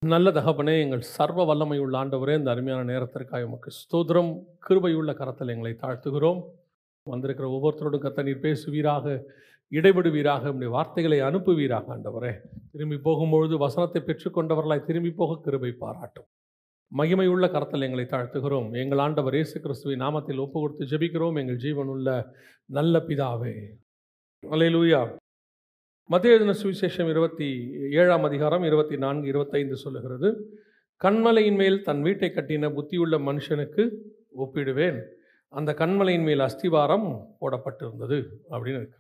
நல்ல தகப்பனே, எங்கள் சர்வ வல்லமையுள்ள ஆண்டவரே, இந்த அருமையான நேரத்திற்காக உமக்கு ஸ்தோத்திரம். கிருபையுள்ள கரத்தில் எங்களை தாழ்த்துகிறோம். வந்திருக்கிற ஒவ்வொருத்தரோடும் கர்த்தர் நீர் பேசுவீராக, இடைபடுவீராக, உம்முடைய வார்த்தைகளை அனுப்புவீராக. ஆண்டவரே, திரும்பி போகும்பொழுது வசனத்தை பெற்றுக்கொண்டவர்களாய் திரும்பி போக கிருபை பாராட்டும். மகிமையுள்ள கரத்தில் எங்களை தாழ்த்துகிறோம். எங்கள் ஆண்டவர் இயேசு கிறிஸ்துவின் நாமத்தில் ஒப்பு கொடுத்து ஜெபிக்கிறோம். எங்கள் ஜீவனுள்ள நல்ல பிதாவே. அல்லேலூயா. மத்தேயு எழுதின சுவிசேஷம் 27ஆம் அதிகாரம் 24, 25 சொல்லுகிறது, கன்மலையின் மேல் தன் வீட்டை கட்டின புத்தியுள்ள மனுஷனுக்கு ஒப்பிடுவேன், அந்த கன்மலையின் மேல் அஸ்திவாரம் போடப்பட்டிருந்தது அப்படின்னு இருக்கு.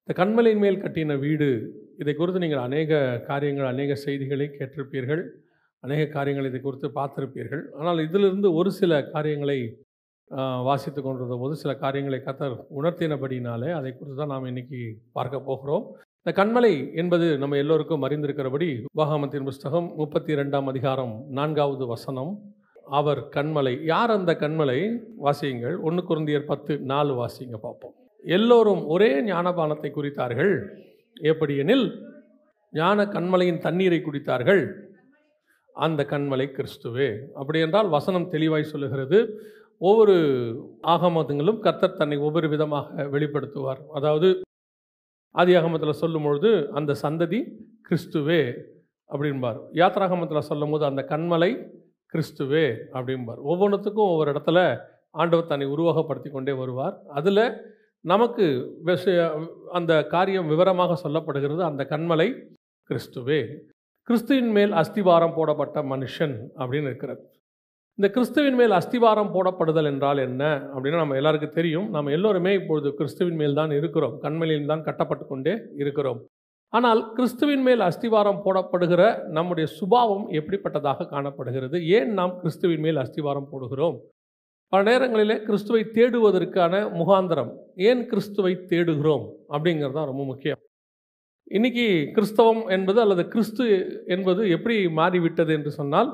இந்த கன்மலையின் மேல் கட்டின வீடு, இதை குறித்து நீங்கள் அநேக காரியங்கள், அநேக செய்திகளை கேட்டிருப்பீர்கள், அநேக காரியங்கள் இதை குறித்து பார்த்திருப்பீர்கள். ஆனால் இதிலிருந்து ஒரு சில காரியங்களை வாசித்து கொண்டிருந்த போது சில காரியங்களை கர்த்தர் உணர்த்தினபடினாலே அதை குறித்து தான் நாம் இன்னைக்கு பார்க்க போகிறோம். இந்த கன்மலை என்பது நம்ம எல்லோருக்கும் அறிந்திருக்கிறபடி உபாகமத்தின் புஸ்தகம் 32ஆம் அதிகாரம் 4வது வசனம், அவர் கன்மலை. யார் அந்த கன்மலை? வாசியுங்கள். 1 கொரிந்தியர் 10:4 வாசிங்க பார்ப்போம். எல்லோரும் ஒரே ஞானபானத்தை குறித்தார்கள், எப்படியெனில் ஞான கன்மலையின் தண்ணீரை குடித்தார்கள், அந்த கன்மலை கிறிஸ்துவே. அப்படி என்றால் வசனம் தெளிவாய் சொல்லுகிறது, ஒவ்வொரு ஆகமங்களும் கர்த்தர் தன்னை ஒவ்வொரு விதமாக வெளிப்படுத்துவார். அதாவது ஆதி ஆகமத்தில் சொல்லும் பொழுது அந்த சந்ததி கிறிஸ்துவே அப்படின்பார். யாத்ராகமத்தில் சொல்லும் போது அந்த கன்மலை கிறிஸ்துவே அப்படின்பார். ஒவ்வொன்றுத்துக்கும் ஒவ்வொரு இடத்துல ஆண்டவர் தன்னை உருவகப்படுத்தி கொண்டே வருவார். அதில் நமக்கு அந்த காரியம் விவரமாக சொல்லப்படுகிறது, அந்த கன்மலை கிறிஸ்துவே. கிறிஸ்துவின் மேல் அஸ்திவாரம் போடப்பட்ட மனுஷன் அப்படின்னு இருக்கிறது. இந்த கிறிஸ்துவின் மேல் அஸ்திவாரம் போடப்படுதல் என்றால் என்ன அப்படின்னா நம்ம எல்லாருக்கும் தெரியும். நம்ம எல்லோருமே இப்பொழுது கிறிஸ்துவின் மேல் தான் இருக்கிறோம், கன்மலையில் தான் கட்டப்பட்டு கொண்டே இருக்கிறோம். ஆனால் கிறிஸ்துவின் மேல் அஸ்திவாரம் போடப்படுகிற நம்முடைய சுபாவம் எப்படிப்பட்டதாக காணப்படுகிறது? ஏன் நாம் கிறிஸ்துவின் மேல் அஸ்திவாரம் போடுகிறோம்? பல நேரங்களிலே கிறிஸ்துவை தேடுவதற்கான முகாந்திரம், ஏன் கிறிஸ்துவை தேடுகிறோம் அப்படிங்கிறது தான் ரொம்ப முக்கியம். இன்னைக்கு கிறிஸ்தவம் என்பது அல்லது கிறிஸ்து என்பது எப்படி மாறிவிட்டது என்று சொன்னால்,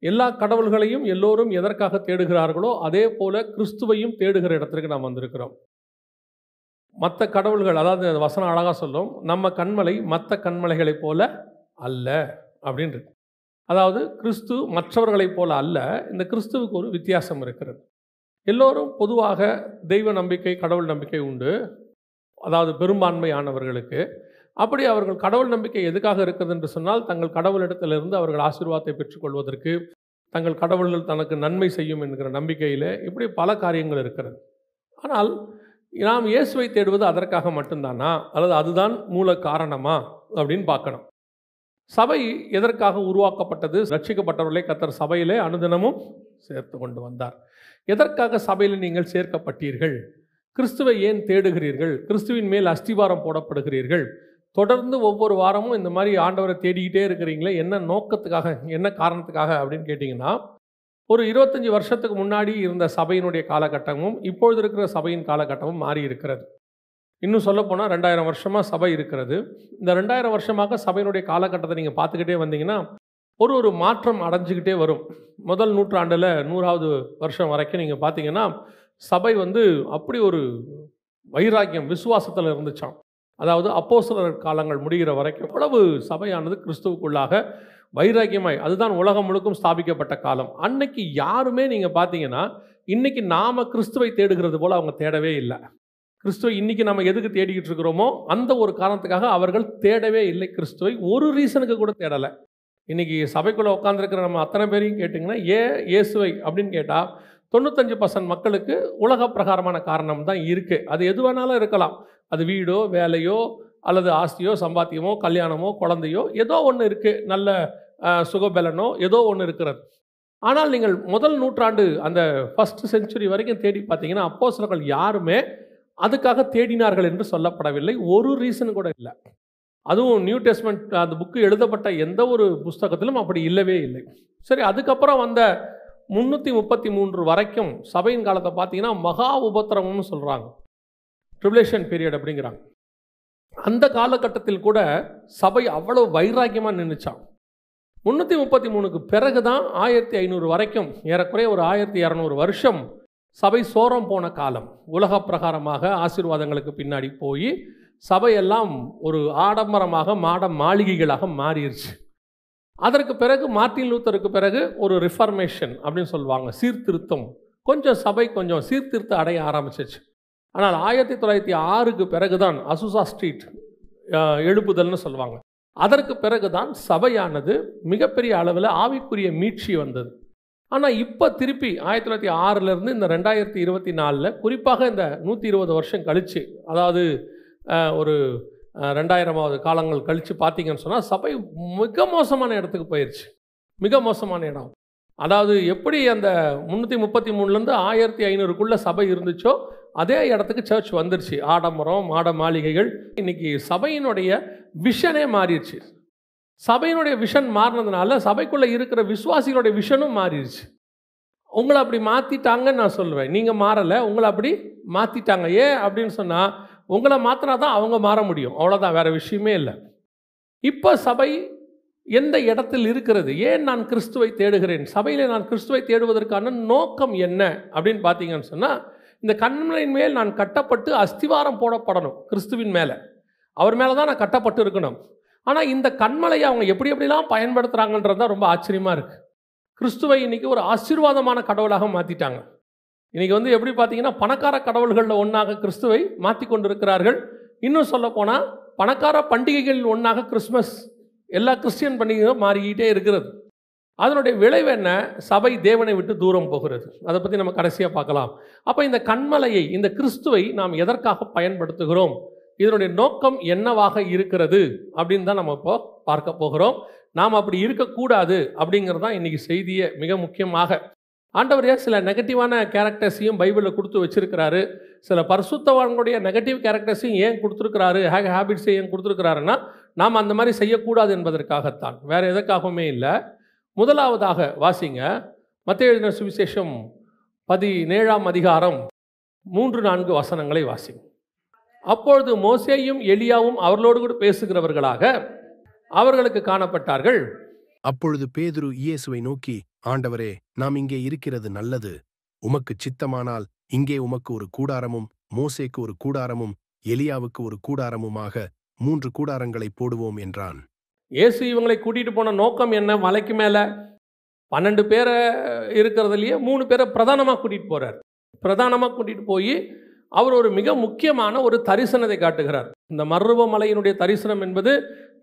எல்லா கடவுள்களையும் எல்லோரும் எதற்காக தேடுகிறார்களோ அதே போல கிறிஸ்துவையும் தேடுகிற இடத்திற்கு நாம் வந்திருக்கிறோம். மற்ற கடவுள்கள், அதாவது வசனம் அழகாக சொல்லும், நம்ம கன்மலை மற்ற கன்மலைகளைப் போல அல்ல அப்படின்றது. அதாவது கிறிஸ்து மற்றவர்களைப் போல அல்ல. இந்த கிறிஸ்துவுக்கு ஒரு வித்தியாசம் இருக்கிறது. எல்லோரும் பொதுவாக தெய்வ நம்பிக்கை, கடவுள் நம்பிக்கை உண்டு, அதாவது பெரும்பான்மையானவர்களுக்கு. அப்படி அவர்கள் கடவுள் நம்பிக்கை எதுக்காக இருக்கிறது என்று சொன்னால், தங்கள் கடவுளிடத்திலிருந்து அவர்கள் ஆசீர்வாதத்தை பெற்றுக்கொள்வதற்கு, தங்கள் கடவுள்கள் தனக்கு நன்மை செய்யும் என்கிற நம்பிக்கையில் இப்படி பல காரியங்கள் இருக்கிறது. ஆனால் நாம் இயேசுவை தேடுவது அதற்காக மட்டும்தானா, அல்லது அதுதான் மூல காரணமா அப்படின்னு பார்க்கணும். சபை எதற்காக உருவாக்கப்பட்டது? ரட்சிக்கப்பட்டவர்களை கர்த்தர் சபையிலே அனுதினமும் சேர்த்து கொண்டு வந்தார். எதற்காக சபையில் நீங்கள் சேர்க்கப்பட்டீர்கள்? கிறிஸ்துவை ஏன் தேடுகிறீர்கள்? கிறிஸ்துவின் மேல் அஸ்திவாரம் போடப்படுகிறீர்கள். தொடர்ந்து ஒவ்வொரு வாரமும் இந்த மாதிரி ஆண்டவரை தேடிக்கிட்டே இருக்கிறீங்களே, என்ன நோக்கத்துக்காக, என்ன காரணத்துக்காக அப்படின்னு கேட்டிங்கன்னா, ஒரு 25 வருஷத்துக்கு முன்னாடி இருந்த சபையினுடைய காலகட்டமும் இப்பொழுது இருக்கிற சபையின் காலகட்டமும் மாறி இருக்கிறது. இன்னும் சொல்லப்போனால் 2000 வருஷமாக சபை இருக்கிறது. இந்த 2000 வருஷமாக சபையினுடைய காலகட்டத்தை நீங்கள் பார்த்துக்கிட்டே வந்தீங்கன்னா ஒரு மாற்றம் அடைஞ்சிக்கிட்டே வரும். முதல் நூற்றாண்டில் 100வது வருஷம் வரைக்கும் நீங்கள் பார்த்தீங்கன்னா சபை அப்படி ஒரு வைராக்கியம், விசுவாசத்தில் இருந்துச்சாம். அதாவது அப்போஸ்தலர் காலங்கள் முடிகிற வரைக்கும் எவ்வளவு சபையானது கிறிஸ்துவுக்குள்ளாக வைராக்கியமாய், அதுதான் உலகம் முழுக்கும் ஸ்தாபிக்கப்பட்ட காலம். அன்னைக்கு யாருமே நீங்கள் பார்த்தீங்கன்னா இன்னைக்கு நாம் கிறிஸ்துவை தேடுகிறது போல் அவங்க தேடவே இல்லை. கிறிஸ்துவை இன்னைக்கு நம்ம எதுக்கு தேடிக்கிட்டு இருக்கிறோமோ அந்த ஒரு காரணத்துக்காக அவர்கள் தேடவே இல்லை. கிறிஸ்துவை ஒரு ரீசனுக்கு கூட தேடலை. இன்றைக்கி சபைக்குள்ளே உட்காந்துருக்கிற நம்ம அத்தனை பேரையும் கேட்டிங்கன்னா ஏன் இயேசுவை அப்படின்னு கேட்டால் 95% மக்களுக்கு உலக பிரகாரமான காரணம் தான் இருக்குது. அது எது வேணாலும் இருக்கலாம். அது வீடோ, வேலையோ, அல்லது ஆஸ்தியோ, சம்பாத்தியமோ, கல்யாணமோ, குழந்தையோ, ஏதோ ஒன்று இருக்குது, நல்ல சுகபலனோ ஏதோ ஒன்று இருக்கிறது. ஆனால் நீங்கள் முதல் நூற்றாண்டு அந்த ஃபர்ஸ்ட் செஞ்சுரி வரைக்கும் தேடி பார்த்தீங்கன்னா அப்போஸ்தலர்கள் யாருமே அதுக்காக தேடினார்கள் என்று சொல்லப்படவில்லை. ஒரு ரீசன் கூட இல்லை. அதுவும் நியூ டெஸ்ட்மெண்ட் அந்த புக்கு எழுதப்பட்ட எந்த ஒரு புஸ்தகத்திலும் அப்படி இல்லவே இல்லை. சரி, அதுக்கப்புறம் வந்த 333 வரைக்கும் சபையின் காலத்தை பார்த்தீங்கன்னா மகா உபத்திரவம்னு சொல்கிறாங்க, ட்ரிபுலேஷன் பீரியட் அப்படிங்கிறாங்க. அந்த காலகட்டத்தில் கூட சபை அவ்வளோ வைராக்கியமாக நின்றுச்சான். 333க்கு பிறகு தான் 1500 வரைக்கும், ஏறக்குறைய ஒரு 1200 வருஷம் சபை சோரம் போன காலம். உலக பிரகாரமாக ஆசீர்வாதங்களுக்கு பின்னாடி போய் சபையெல்லாம் ஒரு ஆடம்பரமாக மாட மாளிகைகளாக மாறிடுச்சு. அதற்கு பிறகு மார்ட்டின் லூத்தருக்கு பிறகு ஒரு ரிஃபார்மேஷன் அப்படின்னு சொல்லுவாங்க, சீர்திருத்தம். கொஞ்சம் சபை கொஞ்சம் சீர்திருத்தம் அடைய ஆரம்பிச்சிச்சு. ஆனால் 1906க்கு பிறகுதான் அசுசா ஸ்ட்ரீட் எழுப்புதல்னு சொல்லுவாங்க. அதற்கு பிறகுதான் சபையானது மிகப்பெரிய அளவில் ஆவிக்குரிய மீட்சி வந்தது. ஆனால் இப்போ திருப்பி 1906லேருந்து இந்த 2024 குறிப்பாக இந்த 120 வருஷம் கழித்து, அதாவது ஒரு 2000வது காலங்கள் கழித்து பார்த்தீங்கன்னு சொன்னால் சபை மிக மோசமான இடத்துக்கு போயிடுச்சு. மிக மோசமான இடம். அதாவது எப்படி அந்த 333லேருந்து 1500க்குள்ளே சபை இருந்துச்சோ அதே இடத்துக்கு சர்ச் வந்துருச்சு. ஆடம்பரம், மாட மாளிகைகள். இன்றைக்கி சபையினுடைய விஷனே மாறிடுச்சு. சபையினுடைய விஷன் மாறினதுனால சபைக்குள்ளே இருக்கிற விசுவாசிகளுடைய விஷனும் மாறிடுச்சு. உங்களை அப்படி மாற்றிட்டாங்கன்னு நான் சொல்லுவேன். நீங்கள் மாறலை, உங்களை அப்படி மாற்றிட்டாங்க. ஏன் அப்படின்னு சொன்னால், உங்களை மாற்றினா தான் அவங்க மாற முடியும், அவ்வளோதான், வேறு விஷயமே இல்லை. இப்போ சபை எந்த இடத்தில் இருக்கிறது? ஏன் நான் கிறிஸ்துவை தேடுகிறேன்? சபையில் நான் கிறிஸ்துவை தேடுவதற்கான நோக்கம் என்ன அப்படின்னு பார்த்தீங்கன்னு சொன்னால், இந்த கண்மலையின் மேல் நான் கட்டப்பட்டு அஸ்திவாரம் போடப்படணும். கிறிஸ்துவின் மேலே, அவர் மேலே தான் நான் கட்டப்பட்டு இருக்கணும். ஆனால் இந்த கண்மலையை அவங்க எப்படி எப்படிலாம் பயன்படுத்துகிறாங்கன்றது தான் ரொம்ப ஆச்சரியமாக இருக்குது. கிறிஸ்துவை இன்றைக்கி ஒரு ஆசீர்வாதமான கடவுளாக மாற்றிட்டாங்க. இன்றைக்கி எப்படி பார்த்தீங்கன்னா, பணக்கார கடவுள்களில் ஒன்றாக கிறிஸ்துவை மாற்றி கொண்டிருக்கிறார்கள். இன்னும் சொல்லப்போனால் பணக்கார பண்டிகைகளில் ஒன்றாக கிறிஸ்மஸ், எல்லா கிறிஸ்டியன் பண்டிகைகளும் மாறிக்கிட்டே இருக்கிறது. அதனுடைய விளைவு என்ன? சபை தேவனை விட்டு தூரம் போகிறது. அதை பற்றி நம்ம கடைசியாக பார்க்கலாம். அப்போ இந்த கண்மலையை, இந்த கிறிஸ்துவை நாம் எதற்காக பயன்படுத்துகிறோம், இதனுடைய நோக்கம் என்னவாக இருக்கிறது அப்படின்னு தான் நம்ம இப்போ பார்க்க போகிறோம். நாம் அப்படி இருக்கக்கூடாது அப்படிங்கிறது தான் இன்றைக்கி செய்தியை. மிக முக்கியமாக ஆண்டவரே சில நெகட்டிவான கேரக்டர்ஸையும் பைபிளில் கொடுத்து வச்சிருக்கிறாரு. சில பரிசுத்தவான்களுடைய நெகட்டிவ் கேரக்டர்ஸையும் ஏன் கொடுத்துருக்கிறாரு, ஹேபிட்ஸை ஏன் கொடுத்துருக்கிறாருன்னா, நாம் அந்த மாதிரி செய்யக்கூடாது என்பதற்காகத்தான், வேறு எதற்காகவுமே இல்லை. முதலாவதாக வாசிங்க, மத்தேயு எழுதின சுவிசேஷம் 17ஆம் அதிகாரம் 3-4 வசனங்களை வாசிங்க. அப்பொழுது மோசேயும் எலியாவும் அவர்களோடு கூட பேசுகிறவர்களாக அவர்களுக்கு காணப்பட்டார்கள். அப்பொழுது பேதுரு இயேசுவை நோக்கி, ஆண்டவரே, நாம் இங்கே இருக்கிறது நல்லது. உமக்கு சித்தமானால் இங்கே உமக்கு ஒரு கூடாரமும், மோசேக்கு ஒரு கூடாரமும், எலியாவுக்கு ஒரு கூடாரமுமாக 3 கூடாரங்களை போடுவோம் என்றான். இயேசு இவங்களை கூட்டிகிட்டு போன நோக்கம் என்ன? மலைக்கு மேலே 12 பேரை இருக்கிறதுலையே 3 பேரை பிரதானமாக கூட்டிகிட்டு போகிறார். பிரதானமாக கூட்டிகிட்டு போய் அவர் ஒரு மிக முக்கியமான ஒரு தரிசனத்தை காட்டுகிறார். இந்த மர்ருவ மலையினுடைய தரிசனம் என்பது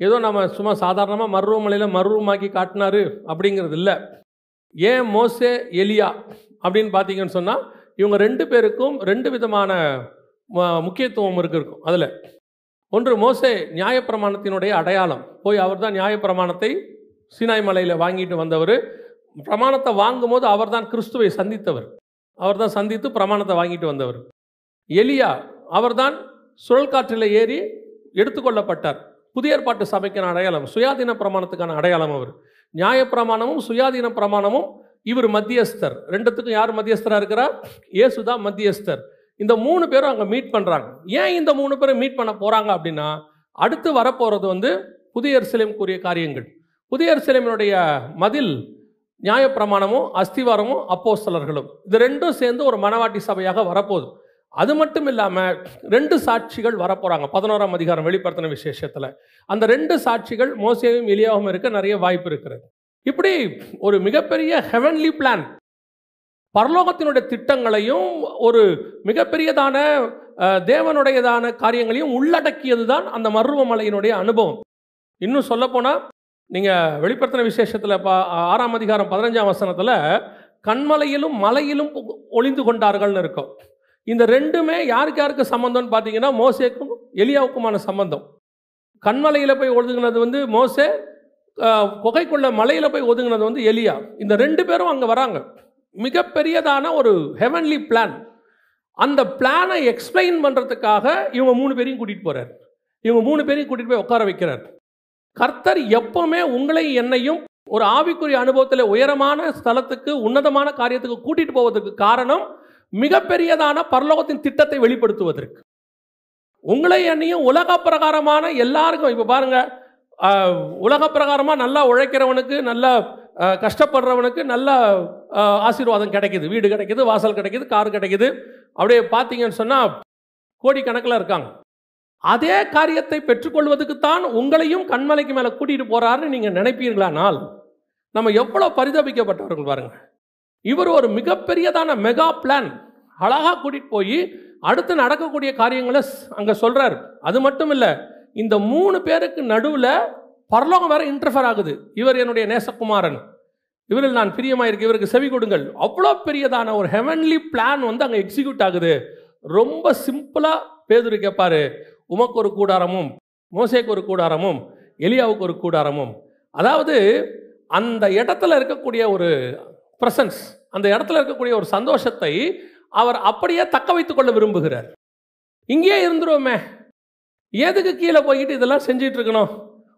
ஏதோ நம்ம சும்மா சாதாரணமாக மர்ருவ மலையில் மர்ருவமாக்கி காட்டினாரு அப்படிங்கிறது இல்லை. ஏன் மோசே எலியா அப்படின்னு பார்த்தீங்கன்னு சொன்னால், இவங்க 2 பேருக்கும் 2 விதமான முக்கியத்துவம் இருக்கும். அதில் ஒன்று, மோசே நியாயப்பிரமாணத்தினுடைய அடையாளம். போய் அவர் தான் நியாயப்பிரமாணத்தை சீனாய் மலையில் வாங்கிட்டு வந்தவர். பிரமாணத்தை வாங்கும் போது அவர் தான் கிறிஸ்துவை சந்தித்தவர். அவர் தான் சந்தித்து பிரமாணத்தை வாங்கிட்டு வந்தவர். எலியா அவர்தான் சுழல் காற்றில் ஏறி எடுத்துக்கொள்ளப்பட்டார். புதிய ஏற்பாட்டு சபைக்கான அடையாளம், சுயாதீன பிரமாணத்துக்கான அடையாளம். அவர் நியாயப்பிரமாணமும் சுயாதீன பிரமாணமும் இவர் மத்தியஸ்தர். 2த்துக்கும் யார் மத்தியஸ்தராக இருக்கிறார்? இயேசு தான் மத்தியஸ்தர். இந்த 3 பேரும் அங்கே மீட் பண்ணுறாங்க. ஏன் இந்த 3 பேரும் மீட் பண்ண போகிறாங்க அப்படின்னா, அடுத்து வரப்போகிறது புதிய எருசலேமுக்குரிய காரியங்கள். புதிய எருசலேமினுடைய மதில் நியாயப்பிரமாணமும் அஸ்திவாரமும் அப்போஸ்தலர்களும், இது 2ம் சேர்ந்து ஒரு மணவாட்டி சபையாக வரப்போகுது. அது மட்டும் இல்லாமல் 2 சாட்சிகள் வரப்போகிறாங்க 11ஆம் அதிகாரம் வெளிப்படுத்தின விசேஷத்தில். அந்த 2 சாட்சிகள் மோசேயும் எலியாவும் இருக்க நிறைய வாய்ப்பு இருக்கிறது. இப்படி ஒரு மிகப்பெரிய ஹெவன்லி பிளான், பரலோகத்தினுடைய திட்டங்களையும் ஒரு மிகப்பெரியதான தேவனுடையதான காரியங்களையும் உள்ளடக்கியது தான் அந்த மர்ருவ மலையினுடைய அனுபவம். இன்னும் சொல்லப்போனால், நீங்கள் வெளிப்படுத்தின விசேஷத்தில் 6ஆம் அதிகாரம் 15ஆம் வசனத்தில் கண்மலையிலும் மலையிலும் ஒளிந்து கொண்டார்கள்னு இருக்கும். இந்த 2மே யாருக்கு யாருக்கு சம்பந்தம்னு பார்த்தீங்கன்னா, மோசேக்கும் எலியாவுக்குமான சம்பந்தம். கண்மலையில் போய் ஒதுங்கினது மோசே, குகைக்குள்ள மலையில் போய் ஒதுங்கினது எலியா. இந்த 2 பேரும் அங்கே வராங்க. மிகப்பெரியதான ஒரு ஹெவன்லி பிளான். அந்த பிளானை எக்ஸ்பிளைன் பண்ணுறதுக்காக இவங்க 3 பேரையும் கூட்டிகிட்டு போகிறார். இவங்க 3 பேரையும் கூட்டிகிட்டு போய் உட்கார வைக்கிறார். கர்த்தர் எப்பவுமே உங்களை என்னையும் ஒரு ஆவிக்குரிய அனுபவத்தில் உயரமான ஸ்தலத்துக்கு, உன்னதமான காரியத்துக்கு கூட்டிகிட்டு போவதற்கு காரணம் மிகப்பெரியதான பரலோகத்தின் திட்டத்தை வெளிப்படுத்துவதற்கு. உங்களை என்னையும் உலக பிரகாரமான எல்லாருக்கும், இப்போ பாருங்க, உலக பிரகாரமாக நல்லா உழைக்கிறவனுக்கு, நல்லா கஷ்டப்படுறவனுக்கு நல்ல ஆசீர்வாதம் கிடைக்கிது. வீடு கிடைக்கிது, வாசல் கிடைக்கிது, கார் கிடைக்கிது. அப்படியே பார்த்தீங்கன்னு சொன்னால் கோடிக்கணக்கில் இருக்காங்க. அதே காரியத்தை பெற்றுக்கொள்வதுக்குத்தான் உங்களையும் கண்மலைக்கு மேலே கூட்டிகிட்டு போகிறாருன்னு நீங்கள் நினைப்பீர்களானால் நம்ம எவ்வளோ பரிதபிக்கப்பட்டவர்கள் பாருங்க. இவர் ஒரு மிகப்பெரியதான மெகா பிளான் அழகாக கூட்டிகிட்டு போய் அடுத்து நடக்கக்கூடிய காரியங்களை அங்கே சொல்கிறார். அது மட்டும் இல்லை, இந்த 3 பேருக்கு நடுவில் பரலோகம் வேற இன்டர்ஃபர் ஆகுது. இவர் என்னுடைய நேசகுமாரன், இவரில் நான் பிரியமாயிருக்கு, இவருக்கு செவி கொடுங்கள். அவ்வளோ பெரியதான ஒரு ஹெவன்லி பிளான் வந்து அங்கே எக்ஸிக்யூட் ஆகுது. ரொம்ப சிம்பிளாக பேதுரு கேட்பாரு, உமக்கு ஒரு கூடாரமும் மோசேக்கு ஒரு கூடாரமும் எலியாவுக்கு ஒரு கூடாரமும். அதாவது அந்த இடத்துல இருக்கக்கூடிய ஒரு பிரசன்ஸ், அந்த இடத்துல இருக்கக்கூடிய ஒரு சந்தோஷத்தை அவர் அப்படியே தக்க வைத்துக் கொள்ள விரும்புகிறார். இங்கேயே இருந்துருவோமே, எதுக்கு கீழே போய்கிட்டு இதெல்லாம் செஞ்சிட்டு இருக்கணும்?